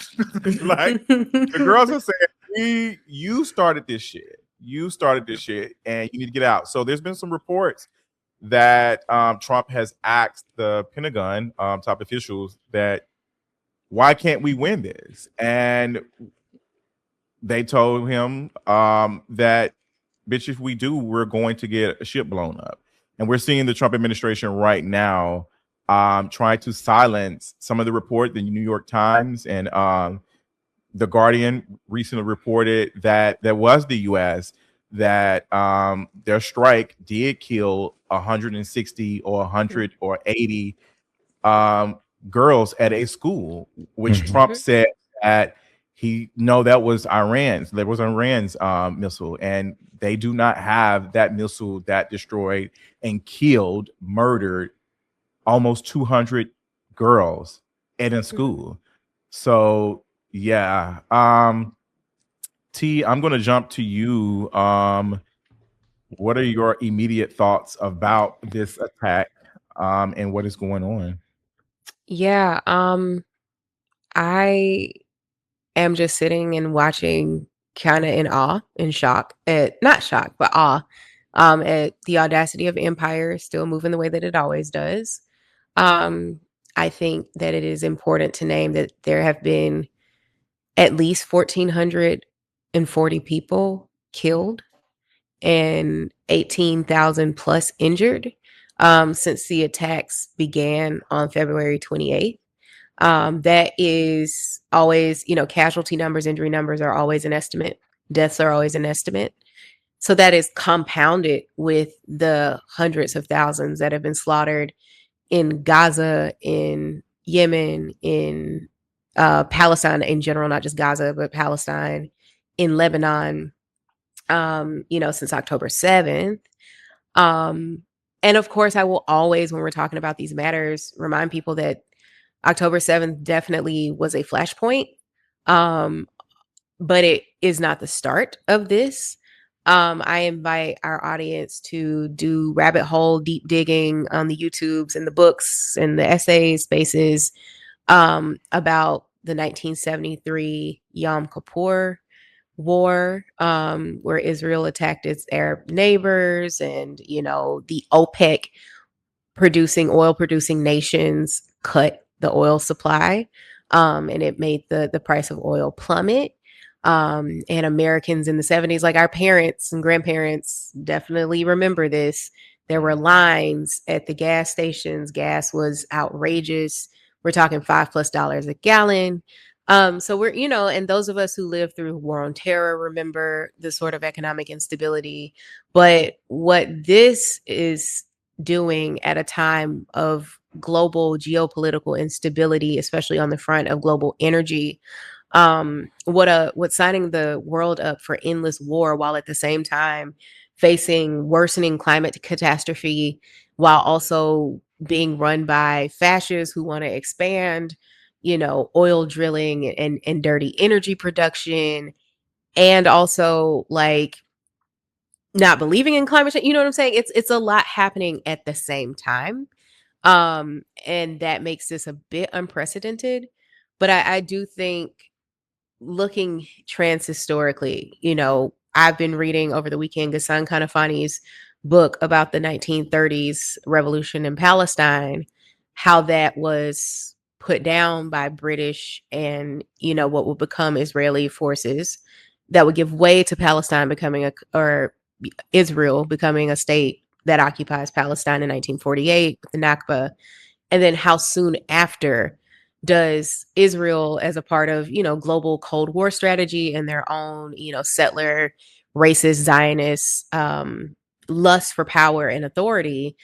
Like, the girls are saying, "You started this shit. You started this shit, and you need to get out." So there's been some reports that Trump has asked the Pentagon top officials that, why can't we win this? And they told him that, bitch, if we do, we're going to get a ship blown up. And we're seeing the Trump administration right now trying to silence some of the report. The New York Times and The Guardian recently reported that there was the U.S. that their strike did kill 160 or 100 or 80 girls at a school, which Trump said that that was Iran's. There was Iran's missile, and they do not have that missile that destroyed and killed, murdered almost 200 girls in a school. So yeah. T, I'm going to jump to you. What are your immediate thoughts about this attack and what is going on? Yeah, I am just sitting and watching, kind of in awe, in shock, at not shock, but awe, at the audacity of empire still moving the way that it always does. Um, I think that it is important to name that there have been at least 1,440 people killed and 18,000 plus injured since the attacks began on February 28th. That is always, casualty numbers, injury numbers are always an estimate. Deaths are always an estimate. So that is compounded with the hundreds of thousands that have been slaughtered in Gaza, in Yemen, in Palestine in general, not just Gaza, but Palestine, in Lebanon, since October 7th. And of course, I will always, when we're talking about these matters, remind people that October 7th definitely was a flashpoint, but it is not the start of this. I invite our audience to do rabbit hole deep digging on the YouTubes and the books and the essay spaces about the 1973 Yom Kippur War, where Israel attacked its Arab neighbors, and the OPEC oil producing nations cut the oil supply, and it made the price of oil plummet. And Americans in the 70s, like our parents and grandparents, definitely remember this. There were lines at the gas stations. Gas was outrageous. We're talking $5+ a gallon. So we're, and those of us who lived through war on terror remember the sort of economic instability. But what this is doing at a time of global geopolitical instability, especially on the front of global energy, what signing the world up for endless war, while at the same time facing worsening climate catastrophe, while also being run by fascists who want to expand, oil drilling and dirty energy production, and also like not believing in climate change. You know what I'm saying? It's a lot happening at the same time. And that makes this a bit unprecedented. But I do think, looking transhistorically, I've been reading over the weekend Ghassan Kanafani's book about the 1930s revolution in Palestine, how that was put down by British and, what would become Israeli forces that would give way to Palestine becoming or Israel becoming a state that occupies Palestine in 1948 with the Nakba. And then how soon after does Israel, as a part of, global Cold War strategy and their own, settler, racist, Zionist lust for power and authority,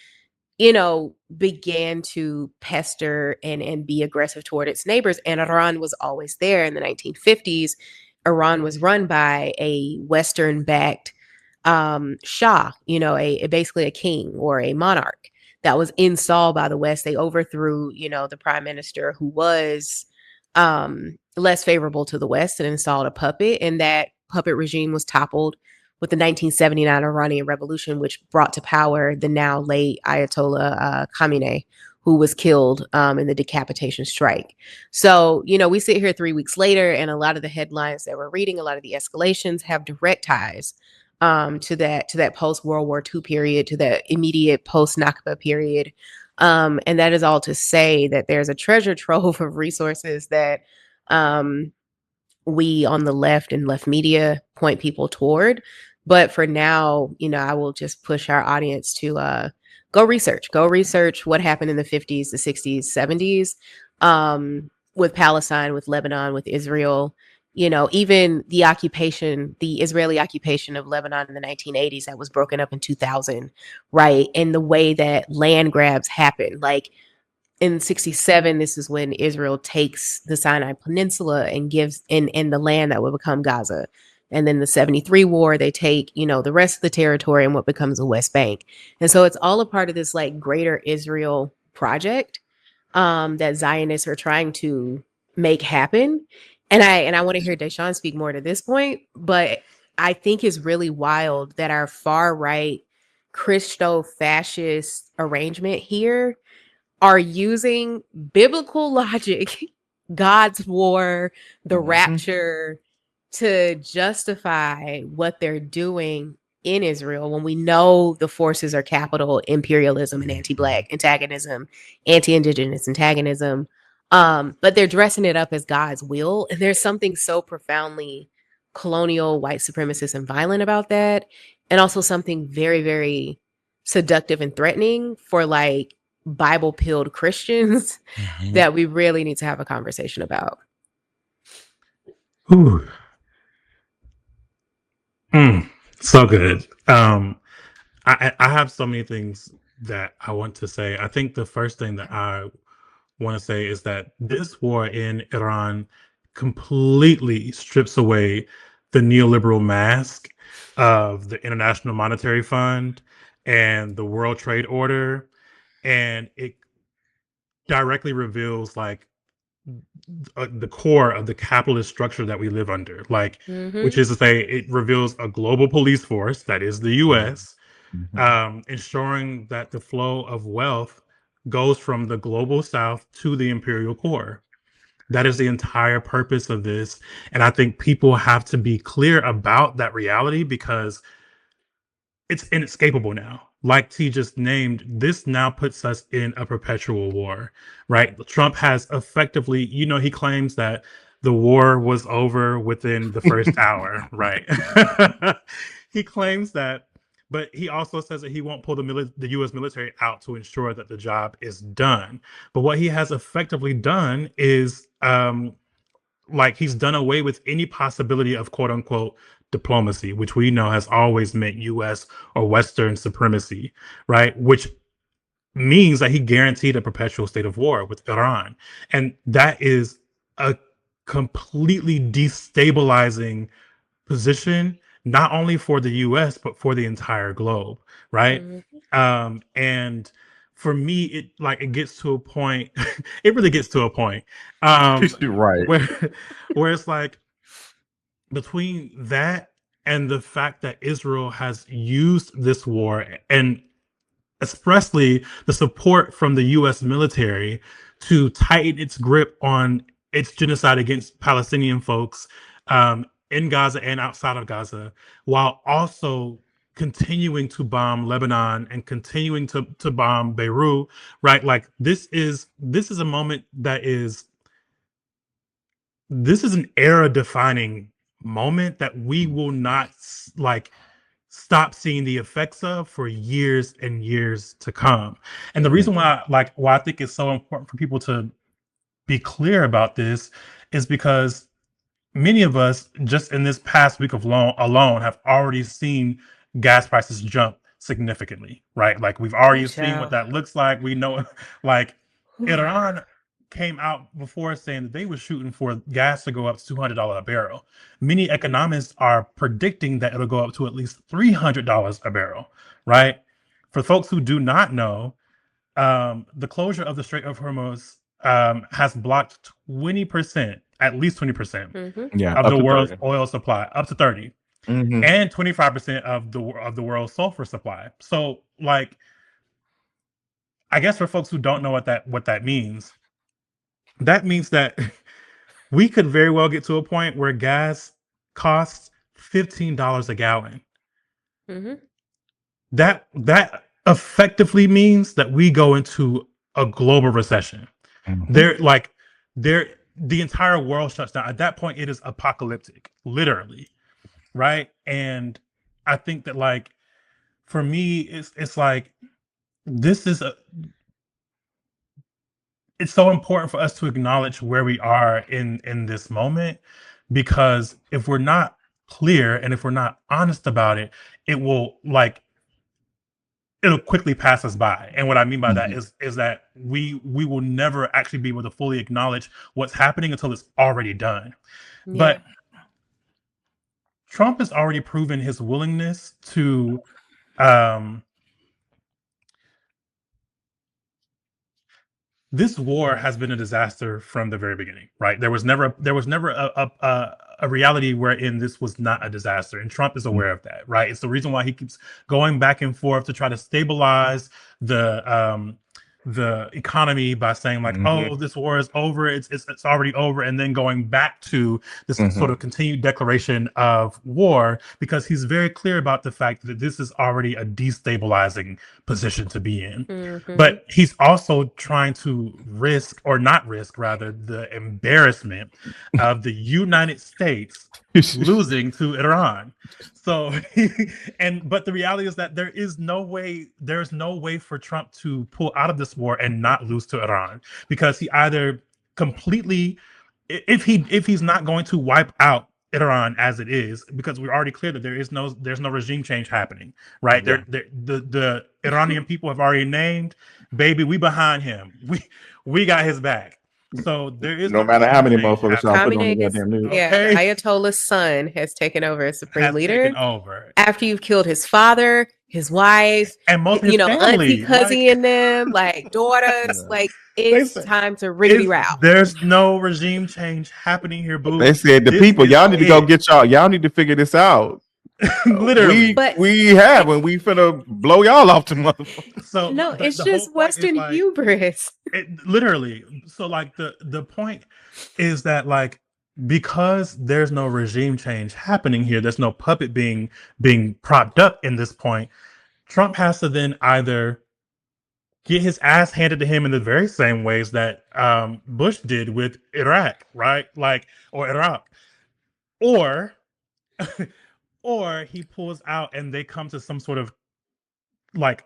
began to pester and be aggressive toward its neighbors. And Iran was always there. In the 1950s, Iran was run by a Western-backed Shah, basically a king or a monarch that was installed by the West. They overthrew, the prime minister who was less favorable to the West and installed a puppet. And that puppet regime was toppled with the 1979 Iranian Revolution, which brought to power the now late Ayatollah Khamenei, who was killed in the decapitation strike. So, we sit here 3 weeks later, and a lot of the headlines that we're reading, a lot of the escalations have direct ties to that post World War II period, to the immediate post Nakba period. And that is all to say that there's a treasure trove of resources that we on the left and left media point people toward. But for now, I will just push our audience to go research what happened in the 50s, the 60s, 70s, with Palestine, with Lebanon, with Israel. Even the Israeli occupation of Lebanon in the 1980s that was broken up in 2000, right? And the way that land grabs happened. Like, in 67, this is when Israel takes the Sinai Peninsula and gives in the land that would become Gaza. And then the 73 war, they take, the rest of the territory and what becomes the West Bank. And so it's all a part of this like greater Israel project that Zionists are trying to make happen. And I want to hear Deshaun speak more to this point, but I think it's really wild that our far right Christo-fascist arrangement here are using biblical logic, God's war, the rapture, to justify what they're doing in Israel when we know the forces are capital imperialism and anti-Black antagonism, anti-Indigenous antagonism. But they're dressing it up as God's will. And there's something so profoundly colonial, white supremacist, and violent about that. And also something very, very seductive and threatening for like Bible pilled Christians that we really need to have a conversation about. Ooh. So good. I have so many things that I want to say. I think the first thing that I want to say is that this war in Iran completely strips away the neoliberal mask of the International Monetary Fund and the World Trade Order, and it directly reveals like the core of the capitalist structure that we live under, like which is to say it reveals a global police force that is the US, ensuring that the flow of wealth goes from the global south to the imperial core. That is the entire purpose of this, and I think people have to be clear about that reality because it's inescapable now. Like T just named, this now puts us in a perpetual war, right? Trump has effectively, he claims that the war was over within the first hour, right? He claims that, but he also says that he won't pull the U.S. military out to ensure that the job is done. But what he has effectively done is, he's done away with any possibility of quote unquote diplomacy, which we know has always meant US or Western supremacy, right? Which means that he guaranteed a perpetual state of war with Iran. And that is a completely destabilizing position, not only for the US, but for the entire globe, right? And for me, it gets to a point, it really gets to a point Right. where it's like, between that and the fact that Israel has used this war and expressly the support from the US military to tighten its grip on its genocide against Palestinian folks in Gaza and outside of Gaza, while also continuing to bomb Lebanon and continuing to bomb Beirut, right? Like this is a moment this is an era defining moment that we will not stop seeing the effects of for years and years to come. And the reason why I think it's so important for people to be clear about this is because many of us just in this past week alone have already seen gas prices jump significantly, right? Like we've already seen what that looks like. We know like Iran came out before saying that they were shooting for gas to go up to $200 a barrel. Many economists are predicting that it'll go up to at least $300 a barrel, right? For folks who do not know, the closure of the Strait of Hormuz has blocked 20%, at least 20% of the world's oil supply, up to 30, and 25% of the world's sulfur supply. So, like, I guess for folks who don't know what that means, that means that we could very well get to a point where gas costs $15 a gallon. That effectively means that we go into a global recession. The entire world shuts down. At that point, it is apocalyptic, literally, right? And I think that, like, for me, it's like it's so important for us to acknowledge where we are in this moment, because if we're not clear and if we're not honest about it, it will it'll quickly pass us by. And what I mean by that Mm-hmm. is that we will never actually be able to fully acknowledge what's happening until it's already done. Yeah. But Trump has already proven his willingness to this war has been a disaster from the very beginning, right? There was never a reality wherein this was not a disaster, and Trump is aware of that, right? It's the reason why he keeps going back and forth to try to stabilize the economy by saying like, Mm-hmm. oh, this war is over, it's already over, and then going back to this sort of continued declaration of war, because he's very clear about the fact that this is already a destabilizing position to be in. Mhm. But he's also trying to risk, or not risk, rather, the embarrassment of the United States losing to Iran. So, but the reality is that there's no way for Trump to pull out of this war and not lose to Iran, because he either completely, if he's not going to wipe out Iran as it is, because we're already clear that there's no regime change happening, right? Yeah. The Iranian people have already named, baby, we behind him. We got his back. So there is No matter how many regime change motherfuckers y'all put on the Khamenei is, goddamn news. yeah, Okay. the Ayatollah's son has taken over as supreme has leader taken over, after you've killed his father, his wife, and most of his family, auntie, cousin, and them, like daughters. Yeah. Like, it's They say- time to riggedy row. there's no regime change happening here, boo. They said the This people, is y'all need to go it. get y'all need to figure this out. Literally. But- we have, and we finna blow y'all off to motherfuckers. So No, the it's whole just point Western is, like, hubris. literally. So like the point is that, like, because there's no regime change happening here, there's no puppet being propped up in this point, Trump has to then either get his ass handed to him in the very same ways that Bush did with Iraq, right? Like, or Iraq, or or he pulls out and they come to some sort of like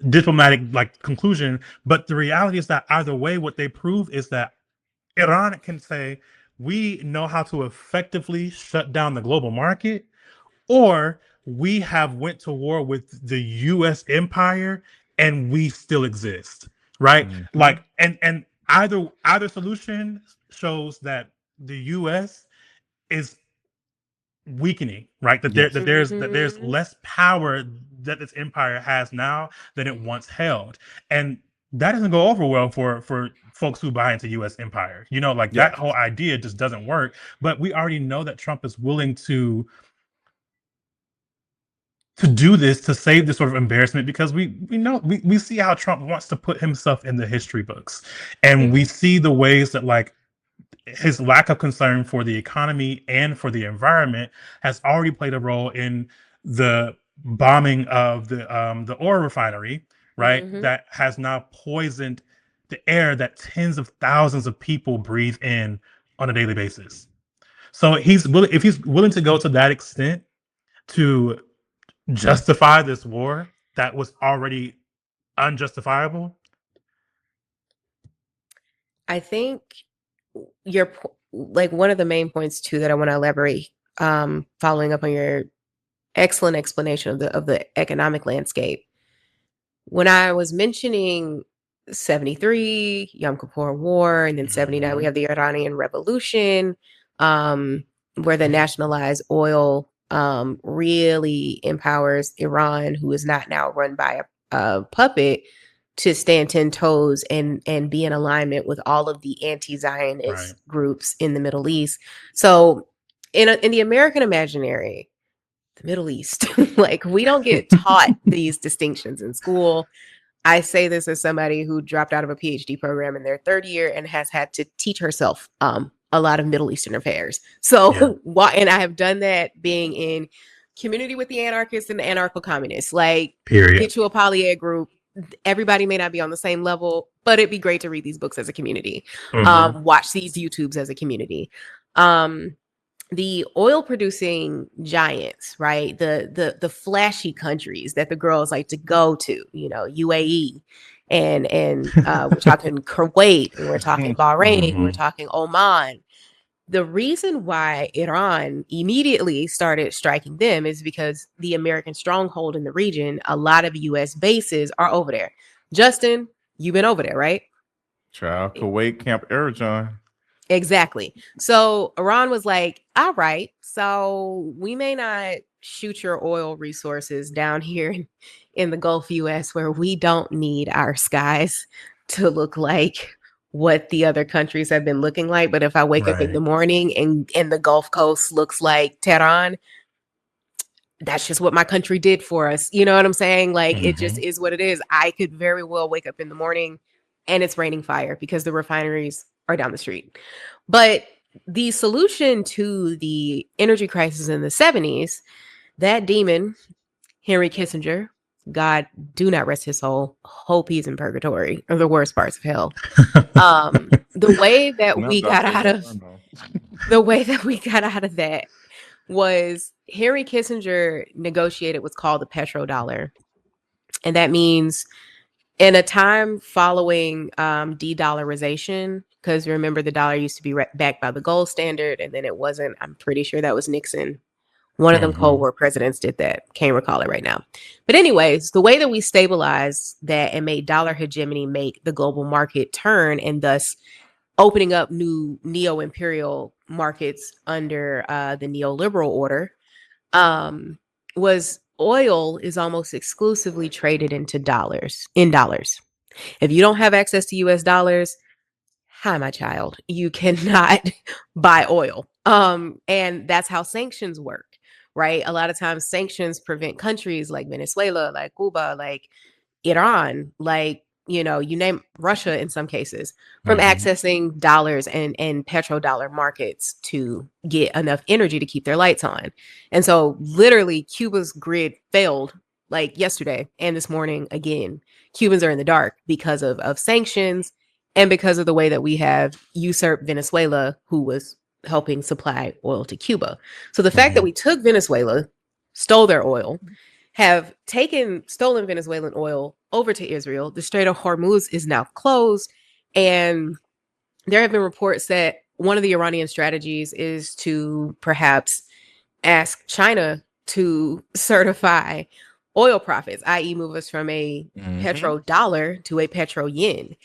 diplomatic like conclusion. But the reality is that either way, what they prove is that Iran can say, we know how to effectively shut down the global market, or we have went to war with the US empire and we still exist, right? Mm-hmm. Like, and either solution shows that the US is weakening, right? That Yes. there's less power that this empire has now than it once held. And that doesn't go over well for folks who buy into US empire. Like, that whole idea just doesn't work. But we already know that Trump is willing to do this, to save this sort of embarrassment, because we know we see how Trump wants to put himself in the history books, and we see the ways that, like, his lack of concern for the economy and for the environment has already played a role in the bombing of the oil refinery, right? Mhm. That has now poisoned the air that tens of thousands of people breathe in on a daily basis. So if he's willing to go to that extent to justify this war that was already unjustifiable. I think like one of the main points too that I want to elaborate, following up on your excellent explanation of the economic landscape. When I was mentioning 73, Yom Kippur War, and then 79, we have the Iranian Revolution, where the nationalized oil really empowers Iran, who is not now run by a puppet, to stand 10 toes and be in alignment with all of the anti-Zionist groups in the Middle East. So in the American imaginary, the Middle East, like, we don't get taught these distinctions in school. I say this as somebody who dropped out of a PhD program in their third year and has had to teach herself a lot of Middle Eastern affairs. So and I have done that being in community with the anarchists and the anarcho-communists. Like, get you a polyag group. Everybody may not be on the same level, but it'd be great to read these books as a community. Watch these YouTubes as a community. The oil producing giants, right? The flashy countries that the girls like to go to, UAE, and we're talking Kuwait, and we're talking Bahrain, we're talking Oman. the reason why Iran immediately started striking them is because the American stronghold in the region, a lot of U.S. bases are over there. Justin, you've been over there, right? Child, Kuwait, Camp Arajon. Exactly. So Iran was like, all right, so we may not shoot your oil resources down here in the Gulf US where we don't need our skies to look like what the other countries have been looking like. But if I wake up in the Right. morning and the Gulf Coast looks like Tehran, that's just what my country did for us. You know what I'm saying? Like it just Mhm. is what it is. I could very well wake up in the morning and it's raining fire because the refineries are down the street. But the solution to the energy crisis in the 70s, that demon, Henry Kissinger, God do not rest his soul, hope he's in purgatory or the worst parts of hell. The way that Not we got Dr. out of Inferno. the way that we got out of that was Henry Kissinger negotiated what's called the petrodollar. And that means in a time following de-dollarization, because remember the dollar used to be backed by the gold standard, and then it wasn't. I'm pretty sure that was Nixon. One of them Cold Mhm. War presidents did that. Can't recall it right now. But anyways, the way that we stabilized that and made dollar hegemony make the global market turn and thus opening up new neo-imperial markets under the neoliberal order was oil is almost exclusively traded into dollars. If you don't have access to US dollars, hi, my child, you cannot buy oil. And that's how sanctions work, right? A lot of times sanctions prevent countries like Venezuela, like Cuba, like Iran, like, you know, you name Russia in some cases from Mhm. accessing dollars and petrodollar markets to get enough energy to keep their lights on. And so literally Cuba's grid failed like yesterday and this morning again. Cubans are in the dark because of sanctions and because of the way that we have usurped Venezuela, who was helping supply oil to Cuba. So the fact that Mhm. we took Venezuela, stole their oil, have taken stolen Venezuelan oil over to Israel. The Strait of Hormuz is now closed. And there have been reports that one of the Iranian strategies is to perhaps ask China to certify oil profits, i.e., move us from a petrodollar to a petro yen.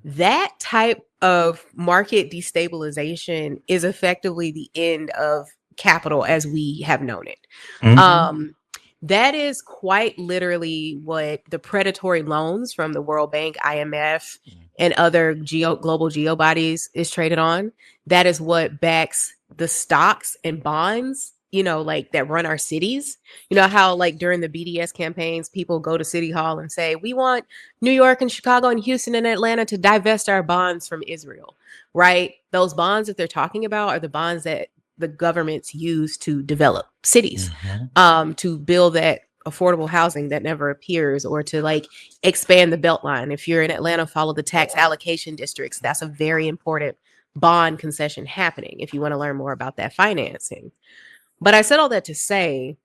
That type of market destabilization is effectively the end of capital as we have known it. Mhm. Um, that is quite literally what the predatory loans from the World Bank, IMF, and other global geo bodies is traded on. That is what backs the stocks and bonds, you know, like that run our cities. You know how like during the BDS campaigns, people go to City Hall and say, we want New York and Chicago and Houston and Atlanta to divest our bonds from Israel, right? Those bonds that they're talking about are the bonds that the governments use to develop cities, Mhm. to build that affordable housing that never appears, or to like expand the Beltline. If you're in Atlanta, follow the tax allocation districts. That's a very important bond concession happening if you want to learn more about that financing. But I said all that to say,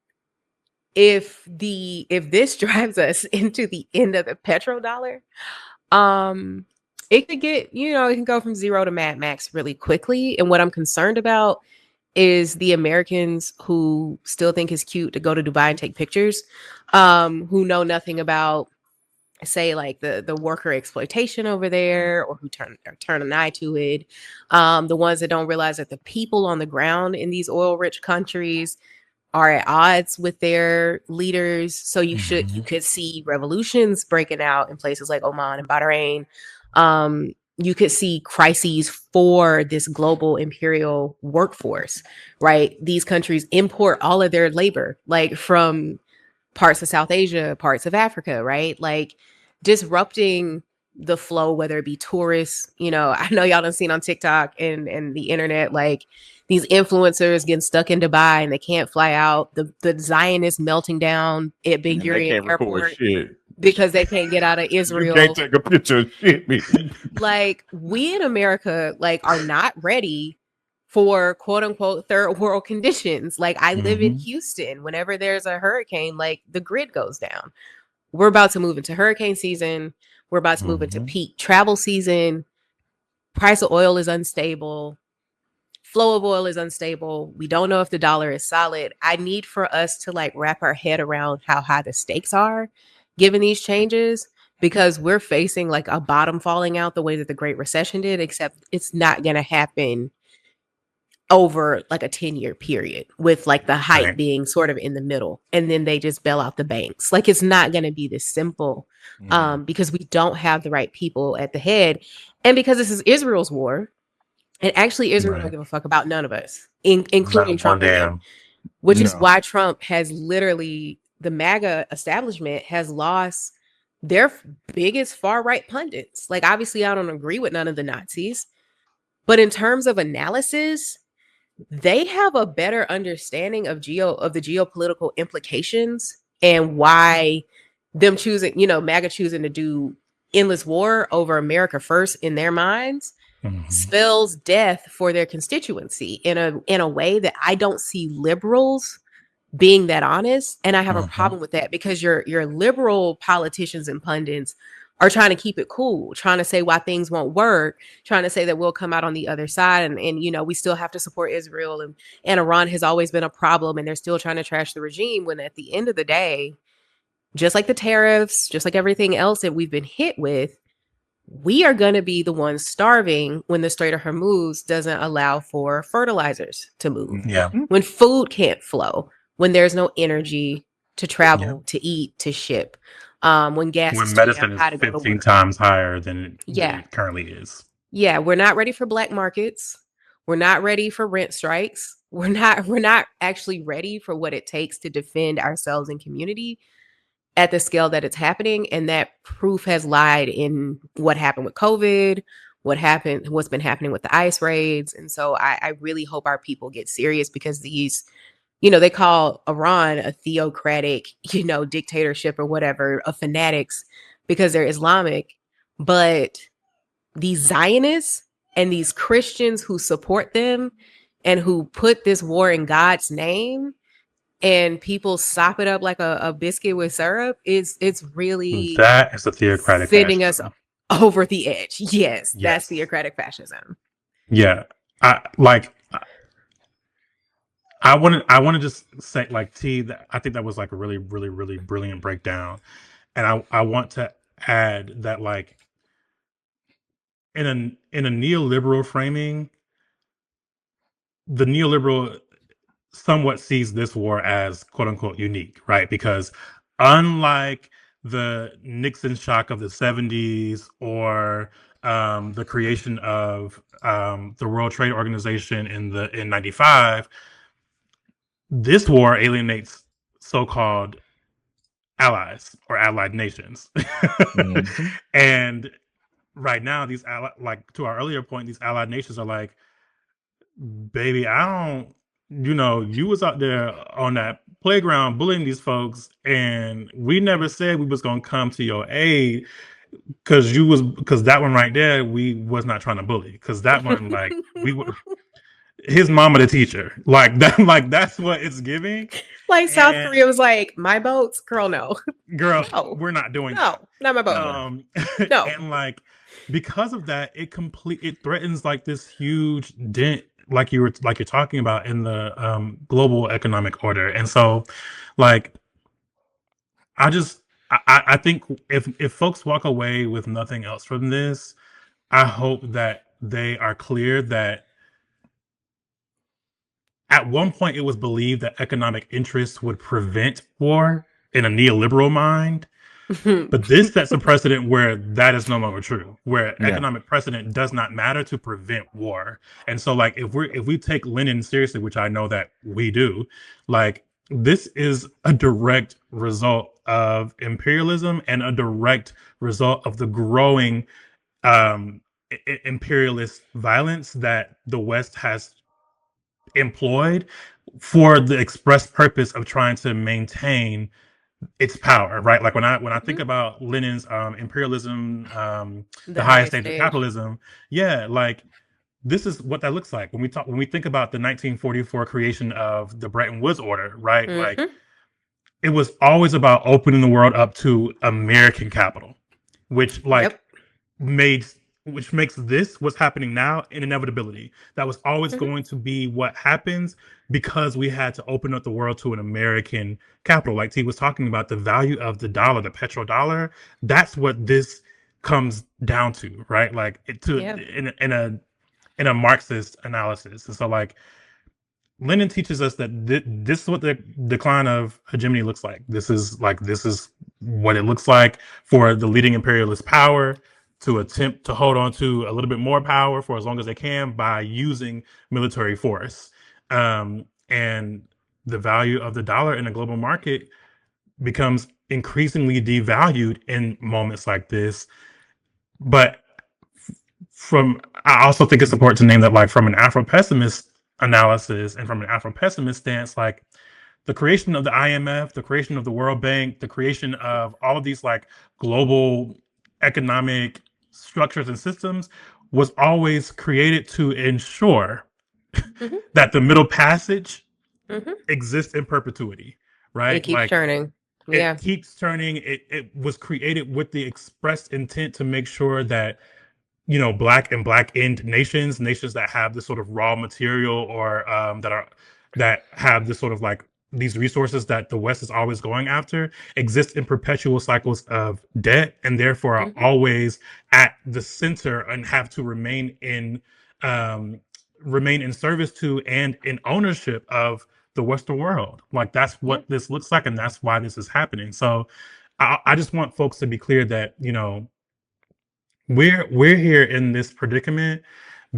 if this drives us into the end of the petrodollar, it could get, you know, it can go from zero to Mad Max really quickly. And what I'm concerned about is the Americans who still think it's cute to go to Dubai and take pictures, who know nothing about, say, like the worker exploitation over there, or who turn an eye to it. The ones that don't realize that the people on the ground in these oil-rich countries are at odds with their leaders. So you Mhm. could see revolutions breaking out in places like Oman and Bahrain. You could see crises for this global imperial workforce, right? These countries import all of their labor, like from parts of South Asia, parts of Africa, right? Like disrupting the flow, whether it be tourists, you know, I know y'all done seen on TikTok and the internet, like these influencers getting stuck in Dubai and they can't fly out. The Zionist melting down at Ben And they Gurion can't record Airport shit. because they can't get out of You can't Israel. take a picture of shit, man. Like we in America, like are not ready for quote unquote third world conditions. Like I live in Mhm. Houston. Whenever there's a hurricane, like the grid goes down. We're about to move into hurricane season. We're about to move into Mhm. peak travel season. Price of oil is unstable. flow of oil is unstable. We don't know if the dollar is solid. I need for us to like wrap our head around how high the stakes are given these changes, because we're facing like a bottom falling out the way that the Great Recession did, except it's not going to happen over like a 10-year period with like the height Right. being sort of in the middle, and then they just bail out the banks. Like it's not going to be this simple, because we don't have the right people at the head, and because this is Israel's war, and actually Israel Right. don't give a fuck about none of us, including Not Trump one and them, damn. which is No. why Trump has literally, the MAGA establishment has lost their biggest far right pundits. Like obviously I don't agree with none of the Nazis, but in terms of analysis, they have a better understanding of the geopolitical implications, and why them choosing, MAGA choosing to do endless war over America first in their minds Mhm. spells death for their constituency in a way that I don't see liberals being that honest. And I have a problem with that, because your liberal politicians and pundits are trying to keep it cool, trying to say why things won't work, trying to say that we'll come out on the other side, and we still have to support Israel, and Iran has always been a problem, and they're still trying to trash the regime, when at the end of the day, just like the tariffs, just like everything else that we've been hit with, we are going to be the ones starving when the Strait of Hormuz doesn't allow for fertilizers to move, Yeah. when food can't flow, when there's no energy to travel, to eat, to ship, when gas When is too damn medicine is high to go to 15 work. times higher than Yeah. it currently is. Yeah, we're not ready for black markets. We're not ready for rent strikes. We're not actually ready for what it takes to defend ourselves and community at the scale that it's happening. And that proof has lied in what happened with COVID, what's been happening with the ICE raids. And so I really hope our people get serious, because these, they call Iran a theocratic, dictatorship or whatever of fanatics because they're Islamic. But these Zionists and these Christians who support them and who put this war in God's name, and people sop it up like a biscuit with syrup, it's really That is a theocratic sending us fascism. over the edge. Yes, that's Yes. theocratic fascism. Yeah. I want to just say, like, that I think that was like a really, really, really brilliant breakdown. And I want to add that, like, in a neoliberal framing, the neoliberal somewhat sees this war as quote unquote unique, right? Because unlike the Nixon shock of the 70s, or the creation of the World Trade Organization in 95, this war alienates so-called allies or allied nations. And right now, these like, to our earlier point, these allied nations are like, baby, you was out there on that playground bullying these folks, and we never said we was gonna come to your aid, because that one right there, we was not trying to bully, because that one, like, we were his mama the teacher, like that, like that's what it's giving. Like South Korea was like, my boats, girl, no, girl, No. we're not doing no, not my boat. that. No. And like, because of that, it threatens like this huge dent, like you're talking about, in the global economic order. And so, like, I think if folks walk away with nothing else from this, I hope that they are clear that at one point it was believed that economic interests would prevent war in a neoliberal mind. But this sets a precedent where that is no longer true, where economic precedent does not matter to prevent war. And so, like, if we take Lenin seriously, which I know that we do, like, this is a direct result of imperialism and a direct result of the growing imperialist violence that the West has employed for the express purpose of trying to maintain its power, right? Like, when I think about Lenin's imperialism, the highest stage of capitalism, like, this is what that looks like when we think about the 1944 creation of the Bretton Woods order, right? Like, it was always about opening the world up to American capital, which, like, made which makes this what's happening now an inevitability. That was always going to be what happens because we had to open up the world to an American capital. Like T was talking about, the value of the dollar, the petrodollar. That's what this comes down to, right? Like in a Marxist analysis. And so, like, Lenin teaches us that this is what the decline of hegemony looks like. This is what it looks like for the leading imperialist power to attempt to hold on to a little bit more power for as long as they can by using military force. And the value of the dollar in the global market becomes increasingly devalued in moments like this. But I also think it's important to name that, like, from an Afro-pessimist analysis and from an Afro-pessimist stance, like, the creation of the IMF, the creation of the World Bank, the creation of all of these, like, global economic structures and systems was always created to ensure that the Middle Passage exists in perpetuity, right? It keeps turning. Yeah. It keeps turning. It was created with the express intent to make sure that, you know, black and black-end nations that have this sort of raw material or that have this sort of, like, these resources that the West is always going after, exist in perpetual cycles of debt, and therefore are always at the center and have to remain in service to and in ownership of the Western world. Like, that's what this looks like, and that's why this is happening. So I just want folks to be clear that, you know, we're here in this predicament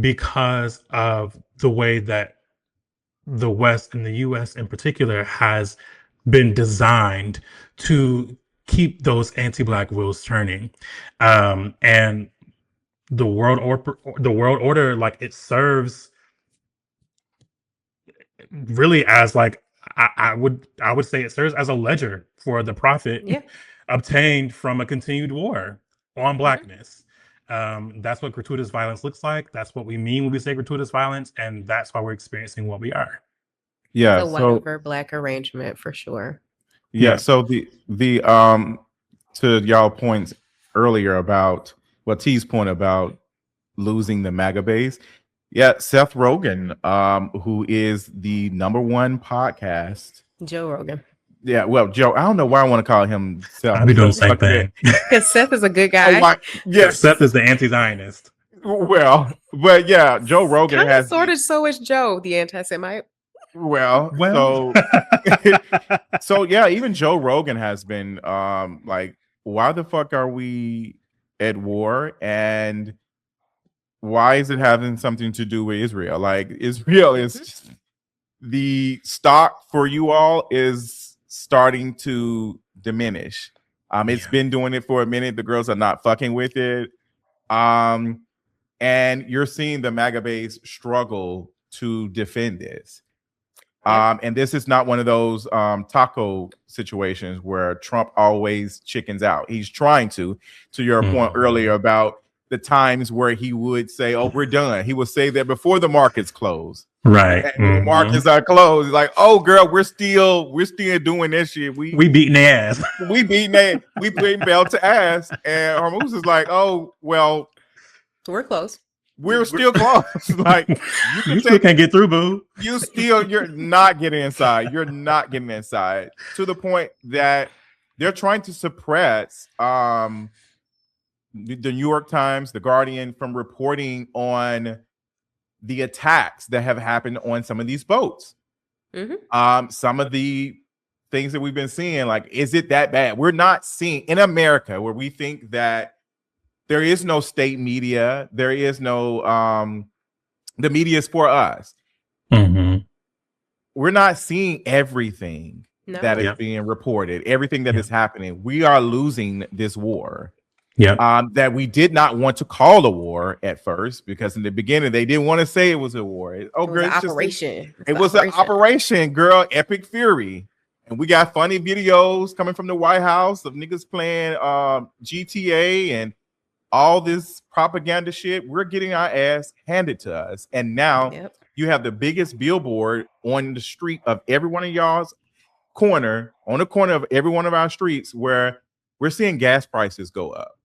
because of the way that the West and the US in particular has been designed to keep those anti-black wheels turning. And the world order, like, it serves really as, like, I would say it serves as a ledger for the profit obtained from a continued war on blackness. That's what gratuitous violence looks like. That's what we mean when we say gratuitous violence, and that's why we're experiencing what we are. Yeah, the white over black arrangement for sure. Yeah, so the to y'all points earlier about T's point about losing the MAGA base. Yeah, Seth Rogen, who is the #1 podcast. Joe Rogan. Yeah, well, Joe, I don't know why I want to call him Seth. I'll be doing the same thing. Because Seth is a good guy. Yes, Seth is the anti-Zionist. Well, but yeah, Joe Rogan has sort of. So is Joe, the anti-Semite. Well, so yeah, even Joe Rogan has been like, why the fuck are we at war, and why is it having something to do with Israel? Like, Israel is just, the stock for you all is starting to diminish. It's been doing it for a minute. The girls are not fucking with it. And you're seeing the MAGA base struggle to defend this. And this is not one of those taco situations where Trump always chickens out. He's trying to your point earlier about the times where he would say, "Oh, we're done." He would say that before the markets close. Right. And when the markets are closed, it's like, "Oh, girl, we're still doing this shit. We beating their ass. We beating their we beating bell to ass." And Hormuz is like, "Oh, well, we're close. We're still close." Like, you still can't get through, boo. You're not getting inside. You're not getting inside, to the point that they're trying to suppress the New York Times, the Guardian, from reporting on the attacks that have happened on some of these boats. Some of the things that we've been seeing, like, is it that bad? We're not seeing in America, where we think that there is no state media, there is no the media is for us. We're not seeing everything that is being reported, everything that is happening. We are losing this war. That we did not want to call a war at first, because in the beginning they didn't want to say it was a war. It was an operation. It was an operation, girl. Epic Fury. And we got funny videos coming from the White House of niggas playing GTA and all this propaganda shit. We're getting our ass handed to us. And now you have the biggest billboard on the street of every one of y'all's corner, on the corner of every one of our streets, where we're seeing gas prices go up.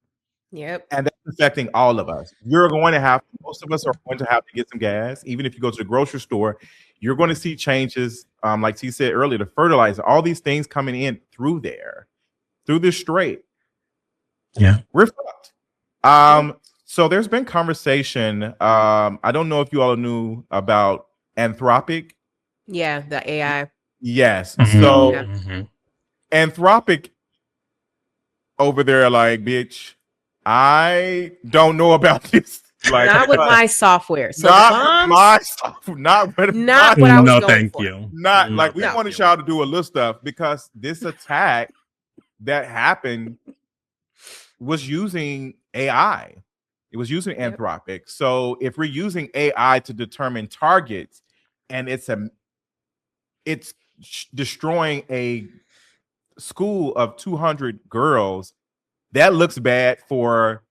And that's affecting all of us. You're going to have, most of us are going to have to get some gas. Even if you go to the grocery store, you're going to see changes. Like T said earlier, the fertilizer, all these things coming in through there, through this strait. Yeah. We're fucked. So there's been conversation. I don't know if you all knew about Anthropic. Yeah, the AI. Yes. Mhm. So Mhm. Anthropic over there, like, bitch, I don't know about this. Like, Not with my software. So not the with bombs, my stuff. Not with not my, what I was No, going thank for. you. not No, like we thank wanted you. y'all to do a little stuff because this attack that happened was using AI. It was using Yep. Anthropic. So if we're using AI to determine targets, and it's destroying a school of 200 girls, that looks bad for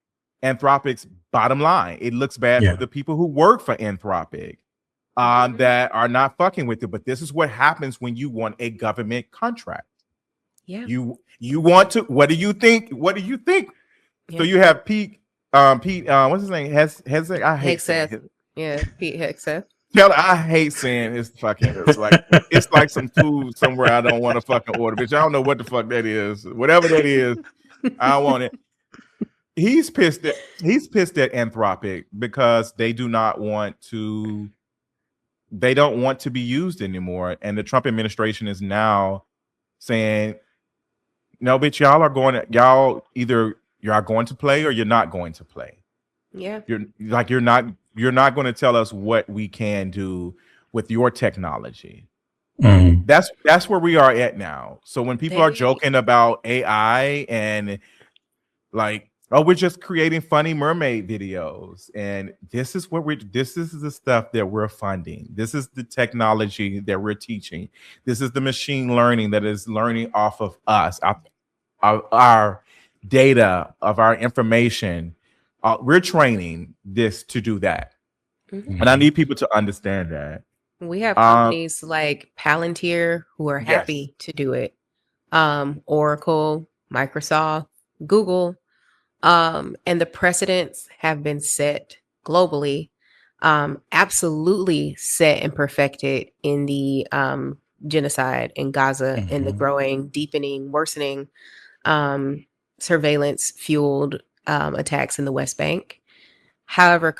Anthropic's bottom line. It looks bad Yeah. for the people who work for Anthropic that are not fucking with it. But this is what happens when you want a government contract. Yeah. You want to. What do you think? What do you think? Yeah. So you have Pete. What's his name? Has I hate saying Hexeth. his, Yeah, Pete Hexeth. I hate saying his fucking. It's like some food somewhere I don't want to fucking order, bitch. I don't know what the fuck that is. Whatever that is, I don't want it. He's pissed at Anthropic because they don't want to be used anymore, and the Trump administration is now saying, no, bitch, y'all either you're going to play or you're not going to play. Yeah. You're not going to tell us what we can do with your technology. Mm. That's where we are at now. So when people are joking about AI and like, oh, we're just creating funny mermaid videos, and this is the stuff that we're funding. This is the technology that we're teaching. This is the machine learning that is learning off of us, our data, of our information. We're training this to do that. Mhm. And I need people to understand that. We have companies like Palantir who are Yes. happy to do it. Oracle, Microsoft, Google, and the precedents have been set globally, absolutely set and perfected in the genocide in Gaza and the Mhm. growing, deepening, worsening surveillance fueled attacks in the West Bank. However,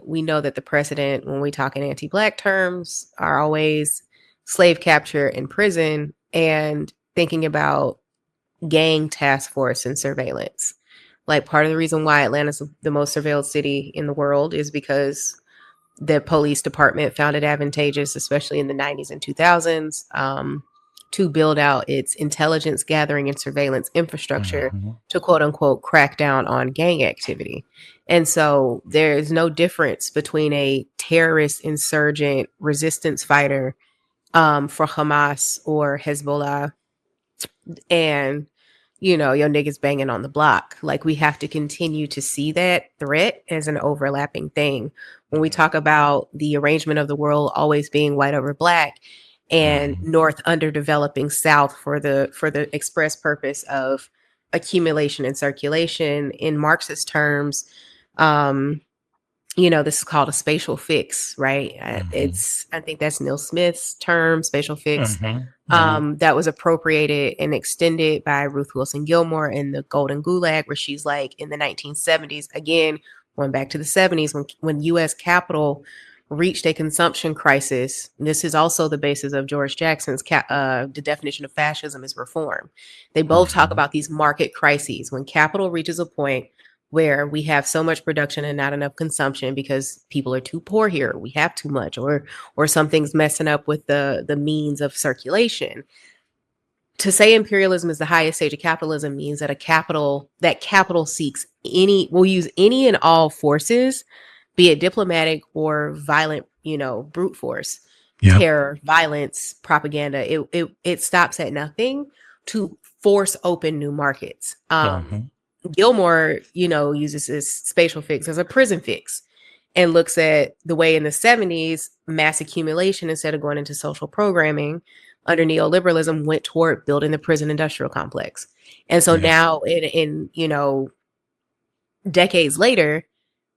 we know that the precedent when we talk in anti-Black terms are always slave capture in prison and thinking about gang task force and surveillance. Like, part of the reason why Atlanta's the most surveilled city in the world is because the police department found it advantageous, especially in the 90s and 2000s, to build out its intelligence gathering and surveillance infrastructure Mhm. to quote unquote crack down on gang activity. And so there's no difference between a terrorist, insurgent, resistance fighter for Hamas or Hezbollah and your niggas banging on the block. Like, we have to continue to see that threat as an overlapping thing. When we talk about the arrangement of the world always being white over black and North underdeveloping South for the express purpose of accumulation and circulation in Marxist terms, this is called a spatial fix, right? I think that's Neil Smith's term, spatial fix. That was appropriated and extended by Ruth Wilson Gilmore in the Golden Gulag, where she's like, in the 1970s, again, going back to the 70s, when U.S. capital reached a consumption crisis. This is also the basis of George Jackson's the definition of fascism is reform. They both talk about these market crises when capital reaches a point where we have so much production and not enough consumption because people are too poor here. We have too much, or something's messing up with the means of circulation. To say imperialism is the highest stage of capitalism means that capital seeks will use any and all forces, be it diplomatic or violent, brute force, terror, violence, propaganda. It stops at nothing to force open new markets. Gilmore, uses this spatial fix as a prison fix and looks at the way in the 70s, mass accumulation, instead of going into social programming under neoliberalism, went toward building the prison industrial complex. And so now in decades later,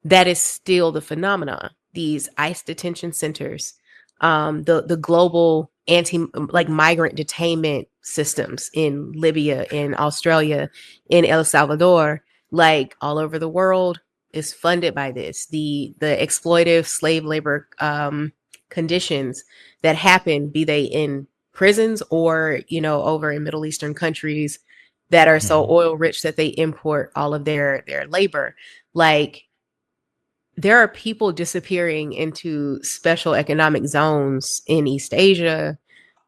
that is still the phenomenon. These ICE detention centers, the global migrant detainment systems in Libya, in Australia, in El Salvador, like all over the world, is funded by this. The exploitive slave labor conditions that happen, be they in prisons or over in Middle Eastern countries that are so oil rich that they import all of their labor. Like, there are people disappearing into special economic zones in East Asia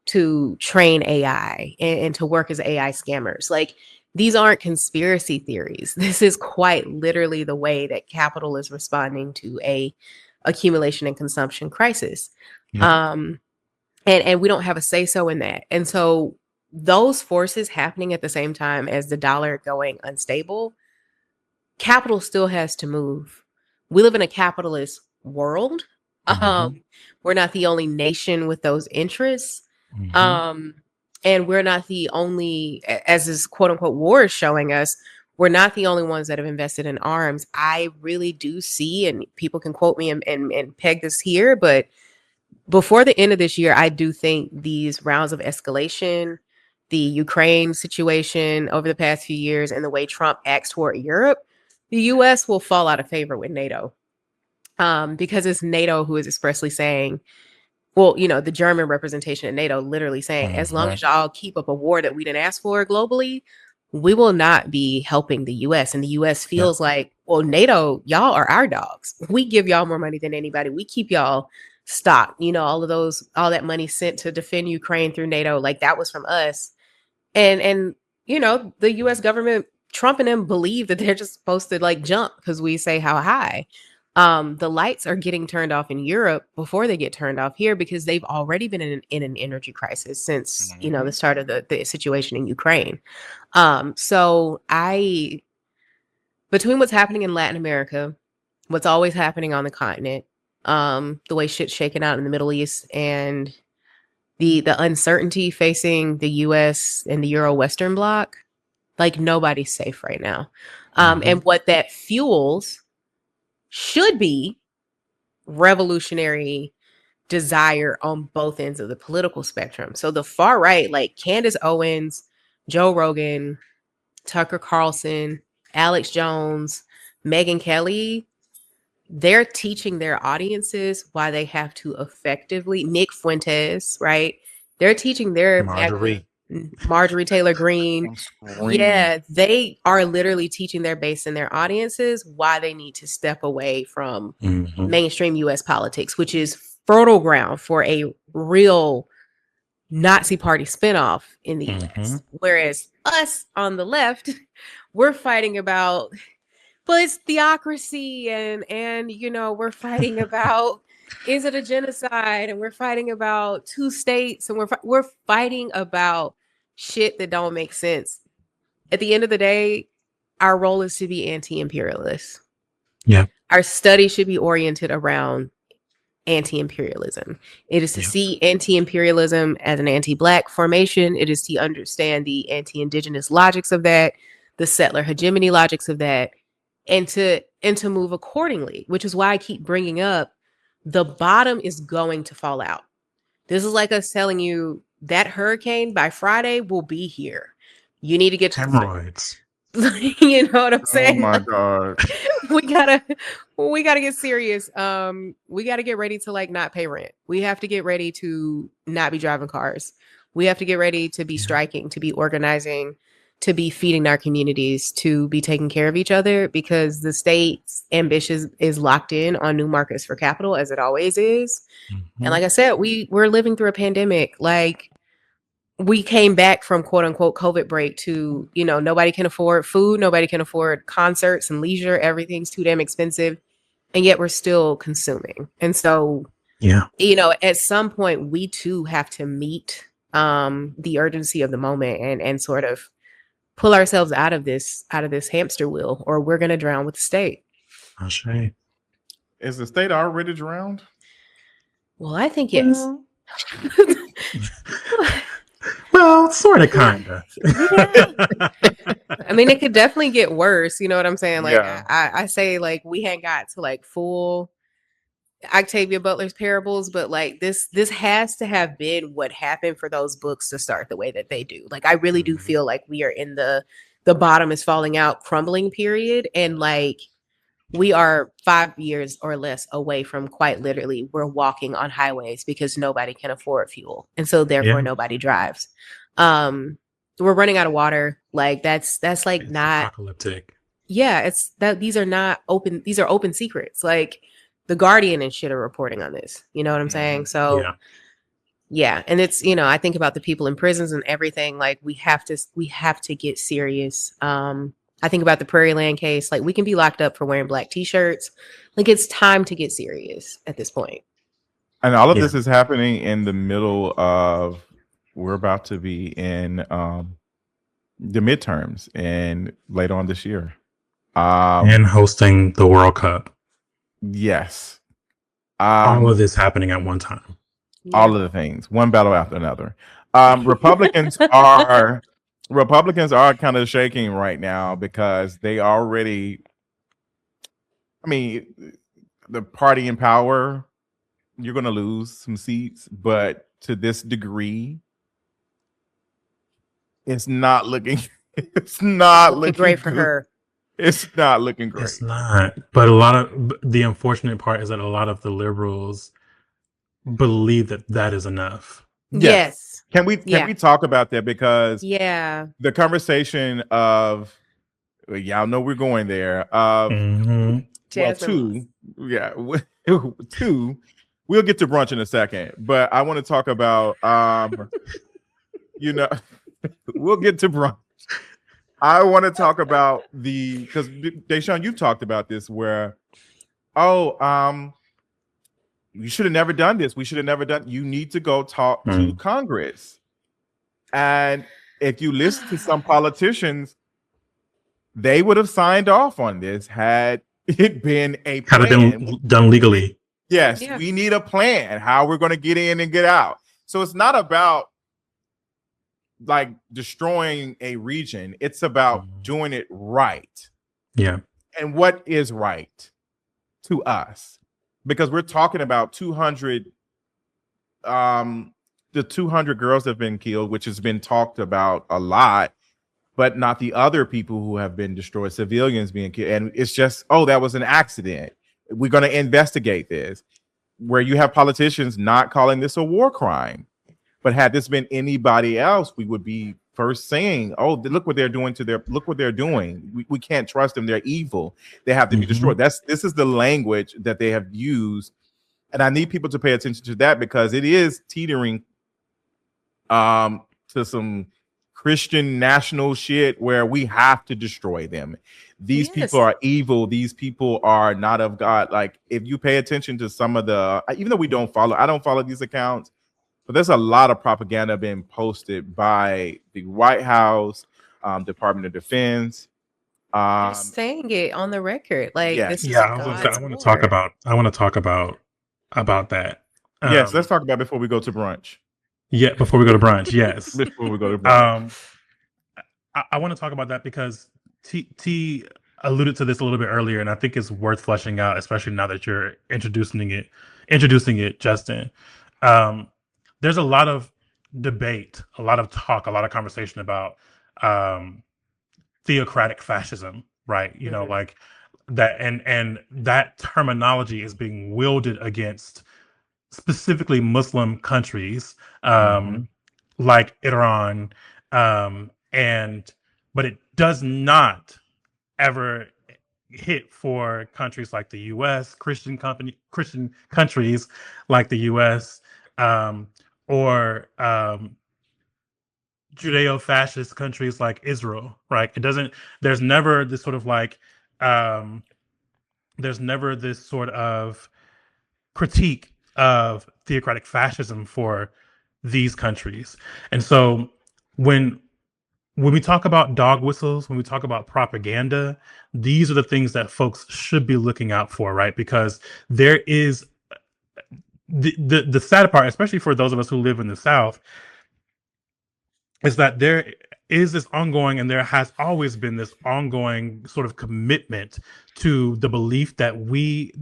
to train AI and to work as AI scammers. Like, these aren't conspiracy theories. This is quite literally the way that capital is responding to a accumulation and consumption crisis. Yeah. And we don't have a say so in that. And so those forces happening at the same time as the dollar going unstable, capital still has to move. We live in a capitalist world. We're not the only nation with those interests. And we're not the only, as this quote unquote war is showing us, we're not the only ones that have invested in arms. I really do see, and people can quote me and peg this here, but before the end of this year, I do think these rounds of escalation, the Ukraine situation over the past few years, and the way Trump acts toward Europe, the US will fall out of favor with NATO. Because it's NATO who is expressly saying, well, the German representation at NATO literally saying, as long as y'all keep up a war that we didn't ask for globally, we will not be helping the US. And the US feels like, well, NATO, y'all are our dogs. We give y'all more money than anybody. We keep y'all stocked. All that money sent to defend Ukraine through NATO, like, that was from us. And the US government, Trump and them, believe that they're just supposed to like jump because we say how high. The lights are getting turned off in Europe before they get turned off here, because they've already been in an energy crisis since the start of the situation in Ukraine. So between what's happening in Latin America, what's always happening on the continent, the way shit's shaking out in the Middle East, and the uncertainty facing the US and the Euro-Western bloc, like, nobody's safe right now. And what that fuels should be revolutionary desire on both ends of the political spectrum. So the far right, like Candace Owens, Joe Rogan, Tucker Carlson, Alex Jones, Megyn Kelly, they're teaching their audiences why they have to effectively, Nick Fuentes, right? They're teaching their Marjorie Taylor Greene. Yeah, they are literally teaching their base and their audiences why they need to step away from mainstream US politics, which is fertile ground for a real Nazi party spinoff in the US. Whereas us on the left, we're fighting about, well, it's theocracy and we're fighting about, is it a genocide? And we're fighting about two states, and we're fighting about shit that don't make sense. At the end of the day, our role is to be anti-imperialist. Yeah. Our study should be oriented around anti-imperialism. It is to see anti-imperialism as an anti-Black formation. It is to understand the anti-Indigenous logics of that, the settler hegemony logics of that, and to move accordingly, which is why I keep bringing up the bottom is going to fall out. This is like us telling you that hurricane by Friday will be here. You need to get to hemorrhoids. You know what I'm saying? Oh my God. we gotta get serious. We gotta get ready to like not pay rent. We have to get ready to not be driving cars. We have to get ready to be striking, to be organizing, to be feeding our communities, to be taking care of each other, because the state's ambition is locked in on new markets for capital, as it always is. And like I said, we're living through a pandemic. Like, we came back from quote unquote COVID break to, nobody can afford food. Nobody can afford concerts and leisure. Everything's too damn expensive. And yet we're still consuming. And so, at some point we too have to meet the urgency of the moment and sort of pull ourselves out of this hamster wheel, or we're going to drown with the state. Okay. Is the state already drowned? Well, I think yes. Well, sort of, kind of. I mean, it could definitely get worse. You know what I'm saying? Like, Yeah. I say, like, we hadn't got to like full Octavia Butler's parables, but like this has to have been what happened for those books to start the way that they do. Like, I really do feel like we are in the bottom is falling out, crumbling period, and like we are 5 years or less away from quite literally we're walking on highways because nobody can afford fuel, and so therefore Yeah. nobody drives. We're running out of water. Like that's like It's not apocalyptic. yeah, it's that these are not open, these are open secrets. Like the Guardian and shit are reporting on this. You know what I'm saying? So Yeah. yeah, and it's, you know, I think about the people in prisons and everything. Like we have to get serious. I think about the Prairie Land case. Like we can be locked up for wearing black t-shirts. Like it's time to get serious at this point. And all of Yeah. this is happening in the middle of we're about to be in the midterms and later on this year. And hosting the World Cup. Yes. All of this happening at one time. All of the things, one battle after another. Republicans are kind of shaking right now because they already, I mean, the party in power, you're going to lose some seats, but to this degree, it's not looking great for good. her. It's not looking great. It's not. But a lot of the unfortunate part is that a lot of the liberals believe that that is enough. Yes. Can we talk about that? Because Yeah. the conversation of y'all know we're going there. Mhm. Well, two, we'll get to brunch in a second, but I want to talk about we'll get to brunch. I want to talk about because Deshaun, you've talked about this where you should have never done this. We should have never done. You need to go talk to Congress. And if you listen to some politicians, they would have signed off on this had it been a plan. Had it been done legally. Yes, Yeah. we need a plan how we're going to get in and get out. So it's not about like destroying a region. It's about doing it right. Yeah. And what is right to us? Because we're talking about 200 the 200 girls have been killed, which has been talked about a lot, but not the other people who have been destroyed, civilians being killed. And it's just, that was an accident. We're going to investigate this. Where you have politicians not calling this a war crime. But had this been anybody else, we would be first saying, look what they're doing look what they're doing. We can't trust them. They're evil. They have to be destroyed. This is the language that they have used. And I need people to pay attention to that because it is teetering to some Christian national shit where we have to destroy them. These people are evil. These people are not of God. Like if you pay attention to some of even though I don't follow these accounts, but there's a lot of propaganda being posted by the White House, Department of Defense. They're saying it on the record. Like this is I want to talk about that. Yes, let's talk about it before we go to brunch. Yeah, before we go to brunch. Yes. Before we go to brunch. I want to talk about that because T alluded to this a little bit earlier, and I think it's worth fleshing out, especially now that you're introducing it, Justin. There's a lot of debate, a lot of talk, a lot of conversation about theocratic fascism, right? You know, like that, and that terminology is being wielded against specifically Muslim countries, like Iran, but it does not ever hit for countries like the U.S., Christian countries like the U.S., or Judeo-fascist countries like Israel, right? It doesn't. There's never this sort of like. There's never this sort of critique of theocratic fascism for these countries, and so when we talk about dog whistles, when we talk about propaganda, these are the things that folks should be looking out for, right? Because there is the sad part, especially for those of us who live in the South, is that there is this ongoing, and there has always been this ongoing sort of commitment to the belief that we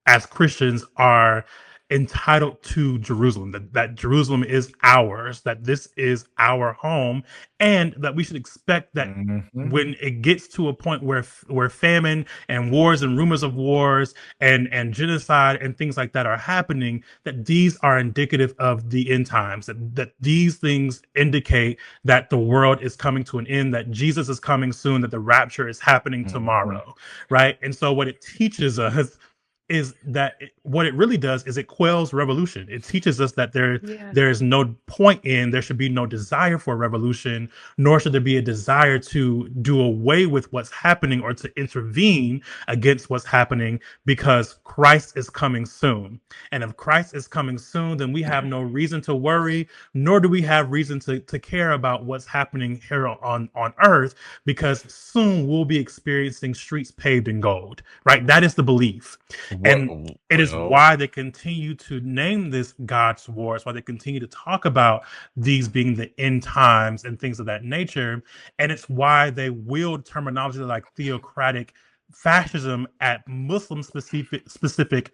as Christians are entitled to Jerusalem, that Jerusalem is ours, that this is our home, and that we should expect that Mhm. when it gets to a point where famine and wars and rumors of wars and genocide and things like that are happening, that these are indicative of the end times, that these things indicate that the world is coming to an end, that Jesus is coming soon, that the rapture is happening Mhm. tomorrow, right? And so what it teaches us is that what it really does is it quells revolution. It teaches us that Yeah. there is no point in, there should be no desire for revolution, nor should there be a desire to do away with what's happening or to intervene against what's happening, because Christ is coming soon. And if Christ is coming soon, then we have no reason to worry, nor do we have reason to care about what's happening here on earth, because soon we'll be experiencing streets paved in gold, right? That is the belief. And it is Well, why they continue to name this God's war. It's why they continue to talk about these being the end times and things of that nature. And it's why they wield terminology like theocratic fascism at Muslim specific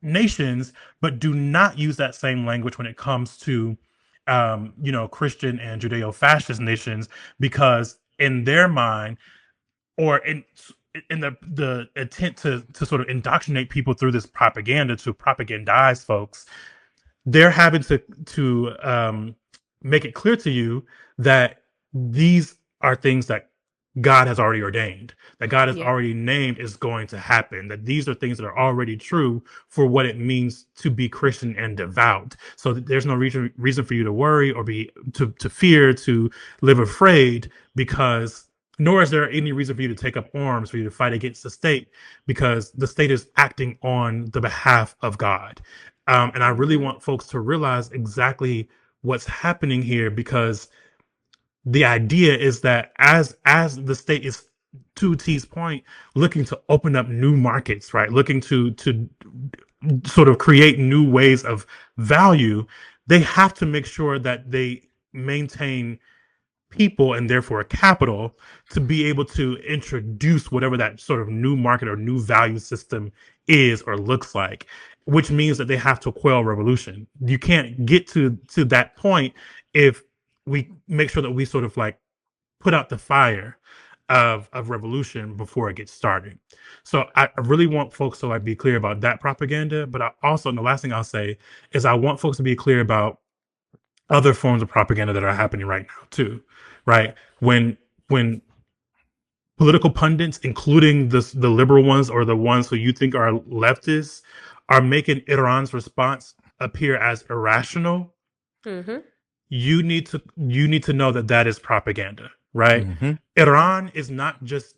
nations, but do not use that same language when it comes to Christian and Judeo-fascist nations, because in their mind, or in the attempt to sort of indoctrinate people through this propaganda, to propagandize folks, they're having to make it clear to you that these are things that God has already ordained, that God has Yeah. already named is going to happen, that these are things that are already true for what it means to be Christian and devout. So there's no reason for you to worry or be to fear, to live afraid, because nor is there any reason for you to take up arms, for you to fight against the state, because the state is acting on the behalf of God. And I really Mhm. want folks to realize exactly what's happening here, because the idea is that as the state is, to T's point, looking to open up new markets, right? Looking to sort of create new ways of value, they have to make sure that they maintain people and therefore capital to be able to introduce whatever that sort of new market or new value system is or looks like, which means that they have to quell revolution. You can't get to that point if we make sure that we sort of like put out the fire of revolution before it gets started. So I really want folks to like be clear about that propaganda, but I also, and the last thing I'll say is, I want folks to be clear about other forms of propaganda that are happening right now too, right? When political pundits, including the liberal ones or the ones who you think are leftists, are making Iran's response appear as irrational, Mhm. you need to know that that is propaganda, right? Mhm. Iran is not just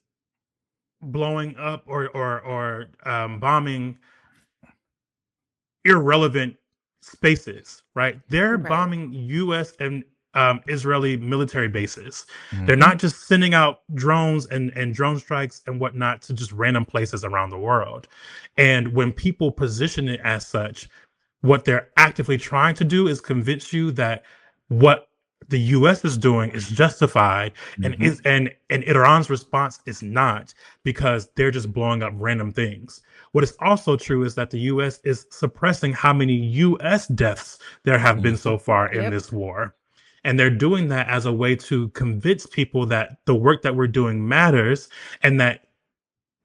blowing up or bombing irrelevant spaces, right? They're Right. bombing U.S. and Israeli military bases. They're Mhm. not just sending out drones and drone strikes and whatnot to just random places around the world. And when people position it as such, what they're actively trying to do is convince you that what the U.S. is doing is justified, and Mhm. is and Iran's response is not, because they're just blowing up random things. What is also true is that the U.S. is suppressing how many U.S. deaths there have been Mhm. so far in Yep. this war. And they're doing that as a way to convince people that the work that we're doing matters, and that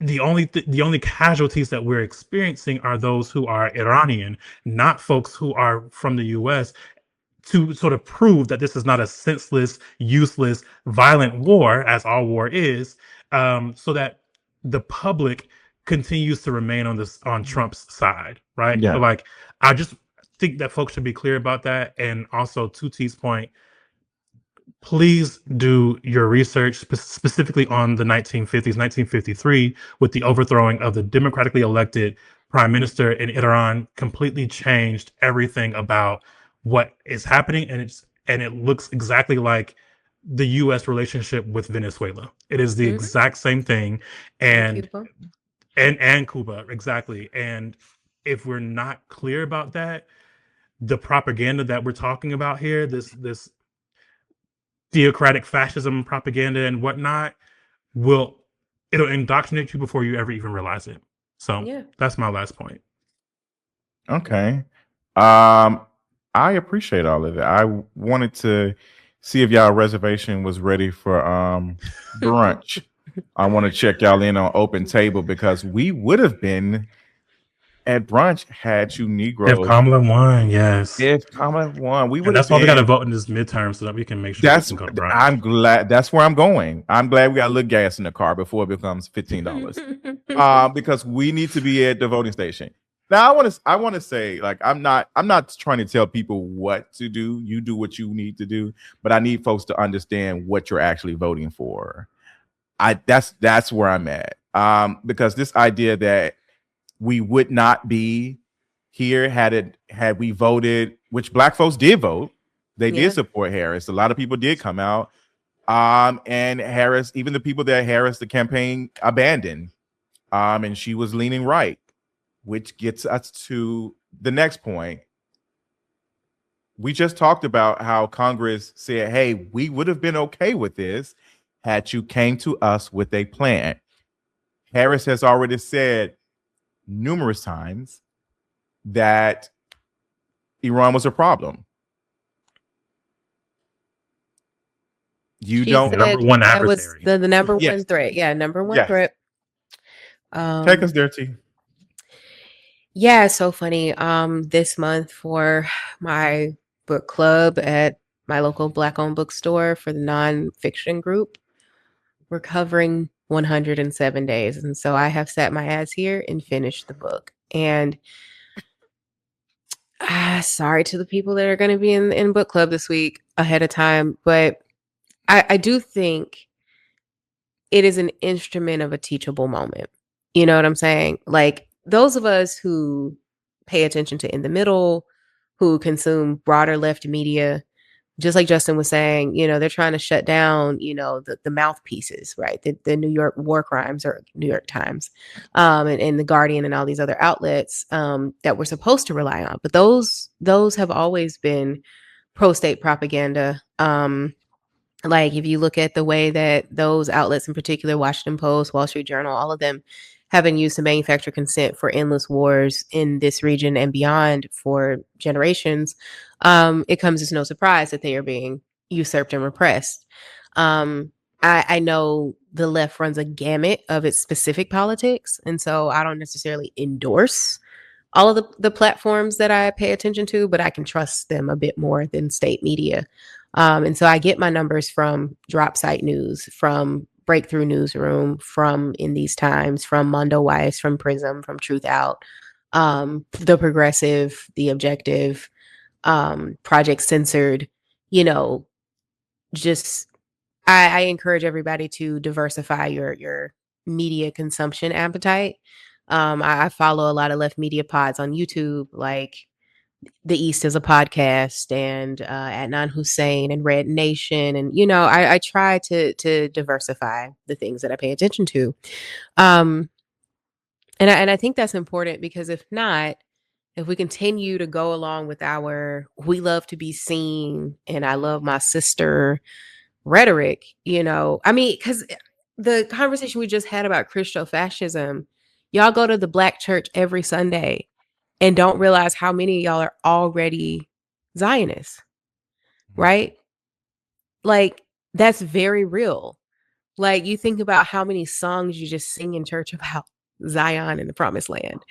the only casualties that we're experiencing are those who are Iranian, not folks who are from the U.S., to sort of prove that this is not a senseless, useless, violent war, as all war is, so that the public continues to remain on Trump's side, right? So, Yeah. like, I just think that folks should be clear about that. And also, to T's point, please do your research specifically on the 1950s, 1953, with the overthrowing of the democratically elected prime minister in Iran, completely changed everything about what is happening, and it looks exactly like the U.S. relationship with Venezuela. It is the Mhm. exact same thing, And and Cuba. and Cuba, exactly. And if we're not clear about that, the propaganda that we're talking about here, this theocratic fascism propaganda and whatnot it'll indoctrinate you before you ever even realize it. So Yeah. that's my last point. Okay. I appreciate all of that. I wanted to see if y'all reservation was ready for brunch. I want to check y'all in on open table because we would have been at brunch had you If Negroes. Kamala won, yes. If Kamala won, we would And have that's why we got to been. vote in this midterm so that we can make sure we That's can go to brunch. I'm glad that's where I'm going. I'm glad we got a little gas in the car before it becomes $15. Because we need to be at the voting station. Now I want to say, like, I'm not trying to tell people what to do. You do what you need to do, but I need folks to understand what you're actually voting for. That's where I'm at. Because this idea that we would not be here had we voted, which black folks did vote. They Yeah. did support Harris. A lot of people did come out. And Harris, even the people that Harris, the campaign abandoned. And she was leaning right, which gets us to the next point. We just talked about how Congress said, hey, we would have been okay with this had you came to us with a plan. Harris has already said numerous times that Iran was a problem. You She don't said number one that was adversary. the number Yes. one threat. Yeah, number one Yes. threat. Take us there, T. Yeah, it's so funny. This month for my book club at my local Black-owned bookstore for the nonfiction group, we're covering 107 days. And so I have sat my ass here and finished the book. And sorry to the people that are going to be in book club this week ahead of time, but I do think it is an instrument of a teachable moment. You know what I'm saying? Like those of us who pay attention to In the Middle, who consume broader left media, just like Justin was saying, you know, they're trying to shut down, you know, the mouthpieces, right? The New York war crimes or New York Times, and the Guardian and all these other outlets that we're supposed to rely on. But those have always been pro-state propaganda. Like if you look at the way that those outlets in particular, Washington Post, Wall Street Journal, all of them have been used to manufacture consent for endless wars in this region and beyond for generations, it comes as no surprise that they are being usurped and repressed. I know the left runs a gamut of its specific politics, and so I don't necessarily endorse all of the platforms that I pay attention to, but I can trust them a bit more than state media. And so I get my numbers from Drop Site News, from Breakthrough Newsroom, from In These Times, from Mondo Weiss, from Prism, from Truth Out, The Progressive, The Objective, Project Censored. You know, just I encourage everybody to diversify your media consumption appetite. I follow a lot of left media pods on YouTube, like The East is a podcast and Adnan Hussein and Red Nation. And, you know, I try to diversify the things that I pay attention to. And I think that's important because if not, if we continue to go along with our we love to be seen and I love my sister rhetoric, you know, I mean, because the conversation we just had about Christo-fascism, y'all go to the Black church every Sunday and don't realize how many of y'all are already Zionists, right? Like, that's very real. Like, you think about how many songs you just sing in church about Zion and the promised land.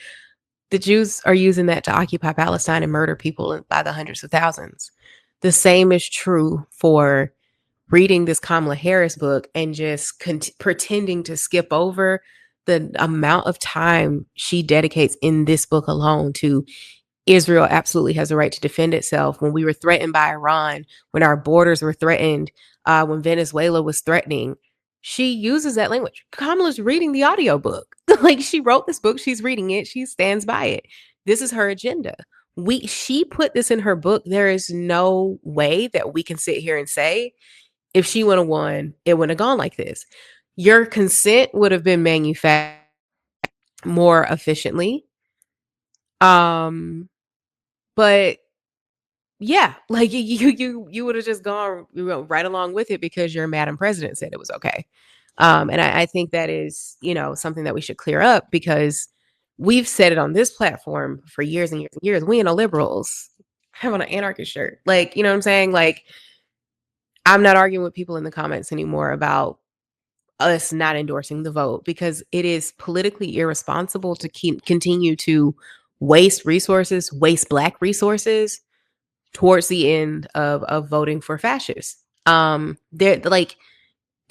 The Jews are using that to occupy Palestine and murder people by the hundreds of thousands. The same is true for reading this Kamala Harris book and just pretending to skip over the amount of time she dedicates in this book alone to Israel absolutely has a right to defend itself. When we were threatened by Iran, when our borders were threatened, when Venezuela was threatening, she uses that language. Kamala's reading the audiobook. Like she wrote this book, she's reading it, she stands by it. This is her agenda. She put this in her book. There is no way that we can sit here and say, if she would have won, it wouldn't have gone like this. Your consent would have been manufactured more efficiently. But yeah, like you would have just gone right along with it because your Madam President said it was okay. And I think that is, something that we should clear up because we've said it on this platform for years and years and years. We and the liberals have on an anarchist shirt. Like, you know what I'm saying? Like, I'm not arguing with people in the comments anymore about us not endorsing the vote because it is politically irresponsible to continue to waste resources, waste Black resources towards the end of voting for fascists. They're like,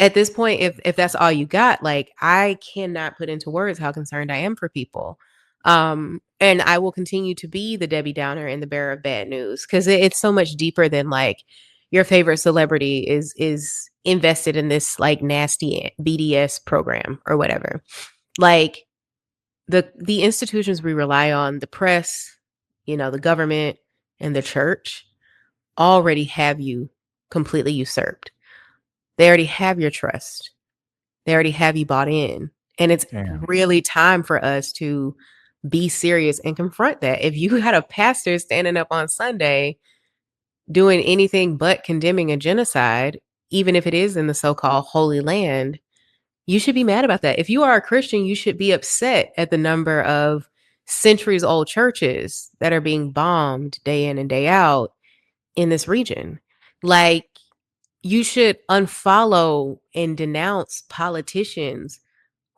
at this point, if that's all you got, like, I cannot put into words how concerned I am for people. And I will continue to be the Debbie Downer and the bearer of bad news because it's so much deeper than like your favorite celebrity is invested in this like nasty BDS program or whatever. Like the institutions we rely on, the press, the government and the church already have you completely usurped. They already have your trust. They already have you bought in. And it's really time for us to be serious and confront that. If you had a pastor standing up on Sunday doing anything but condemning a genocide, even if it is in the so-called Holy Land, you should be mad about that. If you are a Christian, you should be upset at the number of centuries old churches that are being bombed day in and day out in this region. Like, you should unfollow and denounce politicians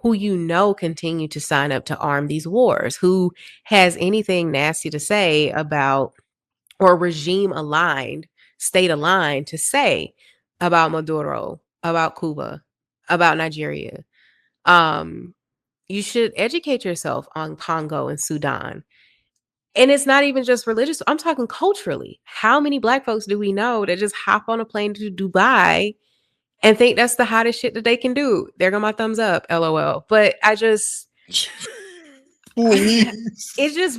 who continue to sign up to arm these wars, who has anything nasty to say about or regime aligned, state aligned to say about Maduro, about Cuba, about Nigeria. You should educate yourself on Congo and Sudan. And it's not even just religious. I'm talking culturally. How many Black folks do we know that just hop on a plane to Dubai and think that's the hottest shit that they can do? There go my thumbs up, LOL. But it just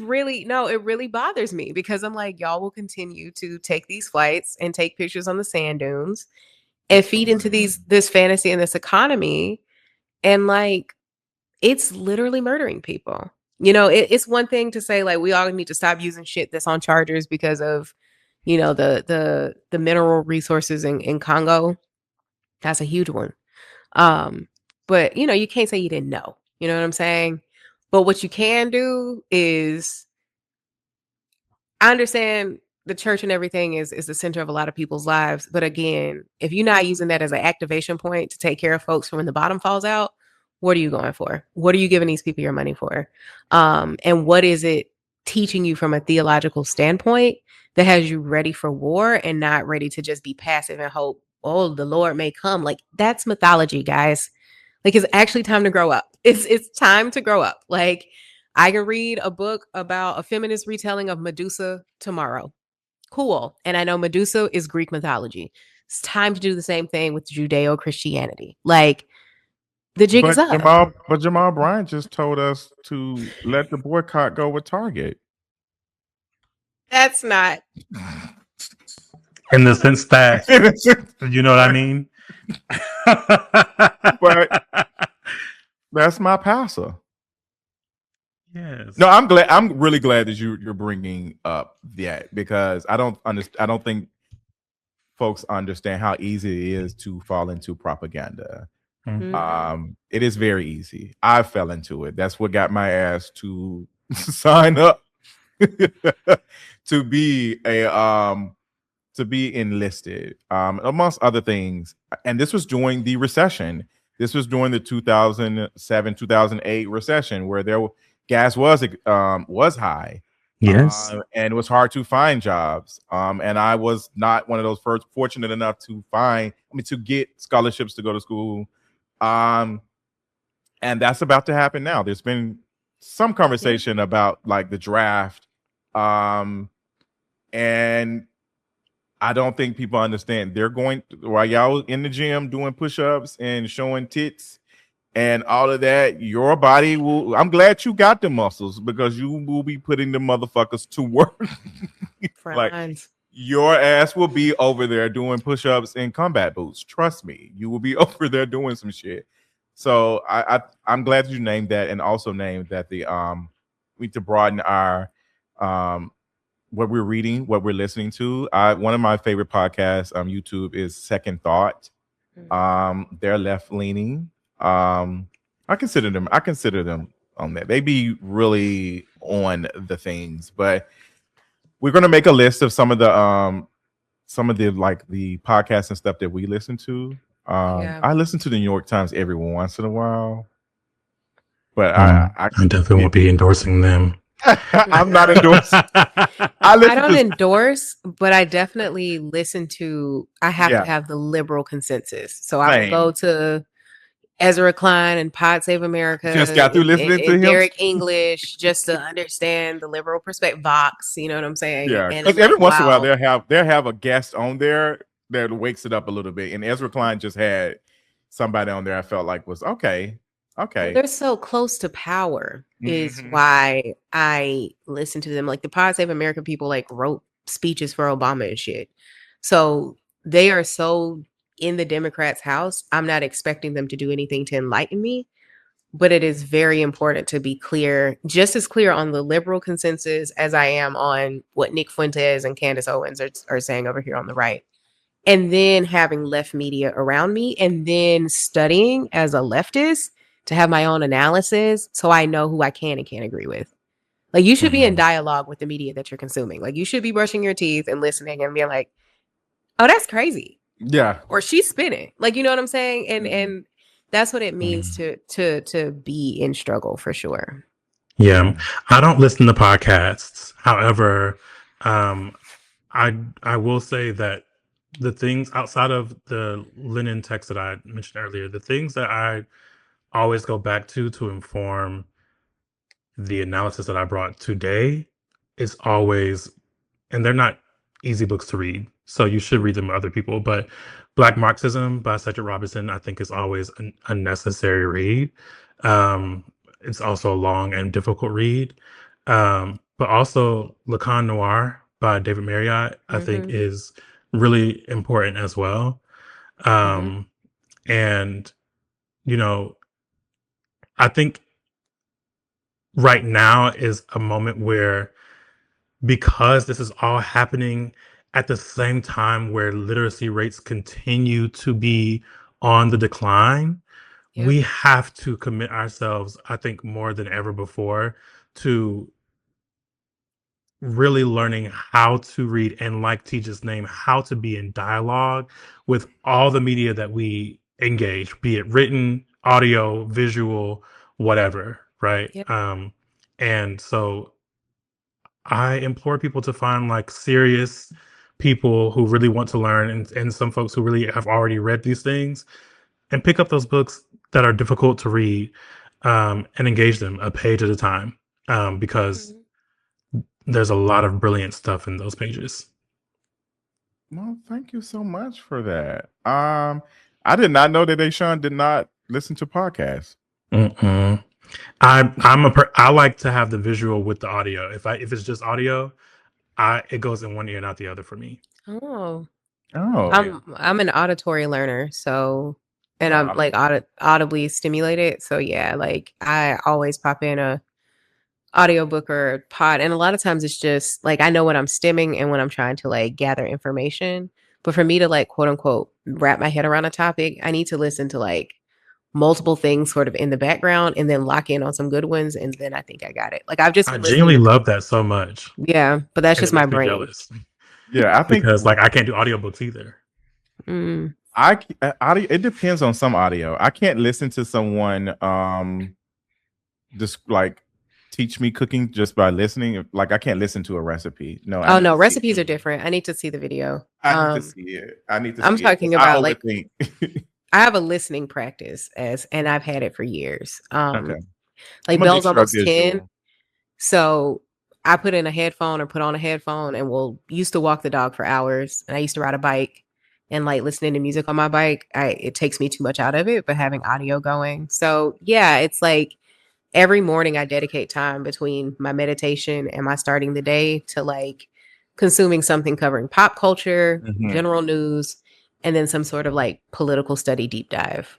really, no, it really bothers me because I'm like, y'all will continue to take these flights and take pictures on the sand dunes and feed into this fantasy and this economy. And like, it's literally murdering people. It's one thing to say like we all need to stop using shit that's on chargers because of, the mineral resources in Congo. That's a huge one. But you can't say you didn't know. You know what I'm saying? But what you can do is, I understand the church and everything is the center of a lot of people's lives. But again, if you're not using that as an activation point to take care of folks from when the bottom falls out, what are you going for? What are you giving these people your money for? And what is it teaching you from a theological standpoint that has you ready for war and not ready to just be passive and hope, oh, the Lord may come? Like, that's mythology, guys. Like, it's actually time to grow up. It's time to grow up. Like, I can read a book about a feminist retelling of Medusa tomorrow. Cool. And I know Medusa is Greek mythology. It's time to do the same thing with Judeo-Christianity. Like, the jig is up. Jamal Bryant just told us to let the boycott go with Target. That's not. In the sense that, you know what I mean? But that's my passer. Yes. No, I'm glad. I'm really glad that you're bringing up that because I don't think folks understand how easy it is to fall into propaganda. Mhm. It is very easy. I fell into it. That's what got my ass to sign up to be enlisted, amongst other things. And this was during the recession. This was during the 2007, 2008 recession where gas was high. Yes. And it was hard to find jobs. And I was not one of those first fortunate enough to get scholarships to go to school. And that's about to happen now. There's been some conversation about like the draft. And I don't think people understand. They're going while y'all in the gym doing push-ups and showing tits and all of that. Your body will. I'm glad you got the muscles because you will be putting the motherfuckers to work. Like your ass will be over there doing push-ups in combat boots. Trust me, you will be over there doing some shit. So I'm glad you named that and also named that we need to broaden our what we're reading, what we're listening to. One of my favorite podcasts on YouTube is Second Thought. They're left leaning. I consider them on that. They be really on the things, but we're gonna make a list of some of the like the podcasts and stuff that we listen to. I listen to the New York Times every once in a while, but I definitely won't be endorsing them. I'm not endorsing. I don't endorse, but I definitely listen to. I have to have the liberal consensus, so I will go to Ezra Klein and Pod Save America. Just got through listening to him. Derek English, just to understand the liberal perspective. Vox, you know what I'm saying? Yeah, because every once in a while they'll have a guest on there that wakes it up a little bit. And Ezra Klein just had somebody on there I felt like was okay. Well, they're so close to power is why I listen to them. Like the Pod Save America people like wrote speeches for Obama and shit. So they are so in the Democrats' house. I'm not expecting them to do anything to enlighten me, but it is very important to be clear, just as clear on the liberal consensus as I am on what Nick Fuentes and Candace Owens are saying over here on the right. And then having left media around me and then studying as a leftist to have my own analysis so I know who I can and can't agree with. Like you should be in dialogue with the media that you're consuming. Like you should be brushing your teeth and listening and being like, oh, that's crazy. Yeah. Or she's spinning. Like, you know what I'm saying? And that's what it means to be in struggle for sure. Yeah. I don't listen to podcasts. However, I will say that the things outside of the Lenin text that I mentioned earlier, the things that I always go back to inform the analysis that I brought today is always, and they're not easy books to read, so you should read them with other people, but Black Marxism by Cedric Robinson, I think is always a necessary read. It's also a long and difficult read. But also Lacan Noir by David Marriott, I think is really important as well. And, you know, I think right now is a moment where, because this is all happening at the same time where literacy rates continue to be on the decline, we have to commit ourselves, I think, more than ever before to really learning how to read and, like Teja's name, how to be in dialogue with all the media that we engage, be it written, audio, visual, whatever, right? And so I implore people to find like serious people who really want to learn and some folks who really have already read these things and pick up those books that are difficult to read and engage them a page at a time because there's a lot of brilliant stuff in those pages. Well, thank you so much for that. I did not know that Deshaun did not listen to podcasts. I like to have the visual with the audio. If it's just audio, it goes in one ear, not the other for me. I'm an auditory learner, so and I'm like audibly stimulated. So yeah, like I always pop in a audiobook or a pod, and a lot of times it's just like I know when I'm stimming and when I'm trying to like gather information. But for me to like quote unquote wrap my head around a topic, I need to listen to like multiple things sort of in the background and then lock in on some good ones, and then I think I got it. Like I genuinely love that so much. Yeah, but that's just my brain. Jealous. Yeah, I think because like I can't do audiobooks either. Audio, it depends on some audio. I can't listen to someone just like teach me cooking just by listening. Like I can't listen to a recipe. No. No, recipes are different. I need to see the video. I need to see it. I'm talking about like I have a listening practice and I've had it for years. Like Belle's almost 10. So I put in a headphone or put on a headphone and used to walk the dog for hours. And I used to ride a bike and like listening to music on my bike. It takes me too much out of it, but having audio going. So yeah, it's like every morning I dedicate time between my meditation and my starting the day to like consuming something covering pop culture, general news, and then some sort of like political study deep dive.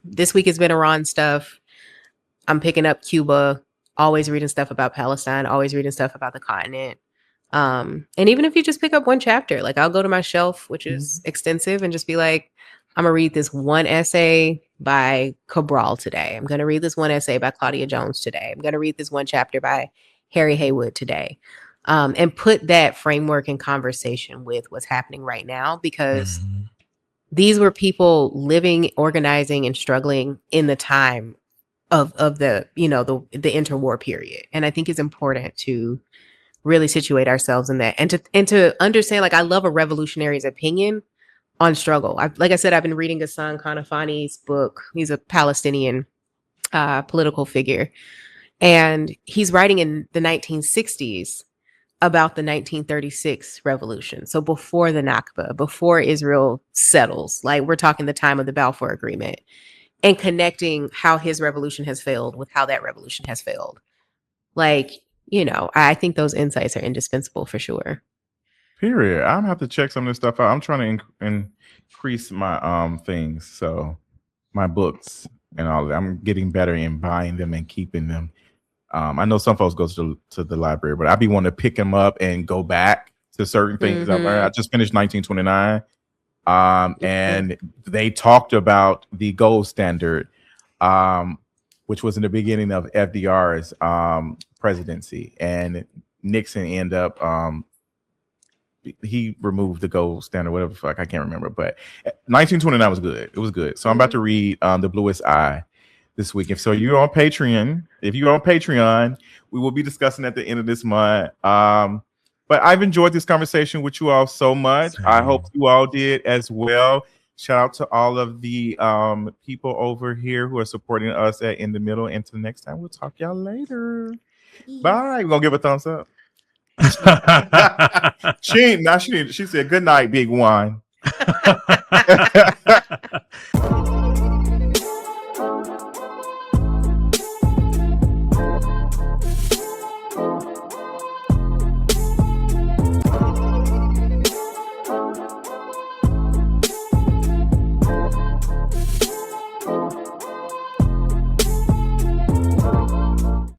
This week has been Iran stuff. I'm picking up Cuba, always reading stuff about Palestine, always reading stuff about the continent. And even if you just pick up one chapter, like I'll go to my shelf, which is extensive, and just be like, I'm gonna read this one essay by Cabral today. I'm gonna read this one essay by Claudia Jones today. I'm gonna read this one chapter by Harry Haywood today. And put that framework in conversation with what's happening right now, because these were people living, organizing, and struggling in the time of the, you know, the interwar period. And I think it's important to really situate ourselves in that, and to understand, like, I love a revolutionary's opinion on struggle. Like I said, I've been reading Ghassan Kanafani's book. He's a Palestinian political figure, and he's writing in the 1960s about the 1936 revolution. So before the Nakba, before Israel settles, like we're talking the time of the Balfour Agreement, and connecting how his revolution has failed with how that revolution has failed. Like, you know, I think those insights are indispensable for sure. Period. I'm gonna have to check some of this stuff out. I'm trying to increase my things, so my books and all that. I'm getting better in buying them and keeping them. I know some folks go to the library, but I be wanting to pick them up and go back to certain things I learned. I just finished 1929, and they talked about the gold standard, which was in the beginning of FDR's presidency, and Nixon ended up he removed the gold standard, whatever the fuck, I can't remember, but 1929 was good. It was good. So I'm about to read The Bluest Eye this week. If you're on Patreon, we will be discussing at the end of this month. But I've enjoyed this conversation with you all so much. I hope you all did as well. Shout out to all of the people over here who are supporting us at In the Middle. Until next time, we'll talk y'all later. Bye. We're gonna give a thumbs up. She said good night, big one.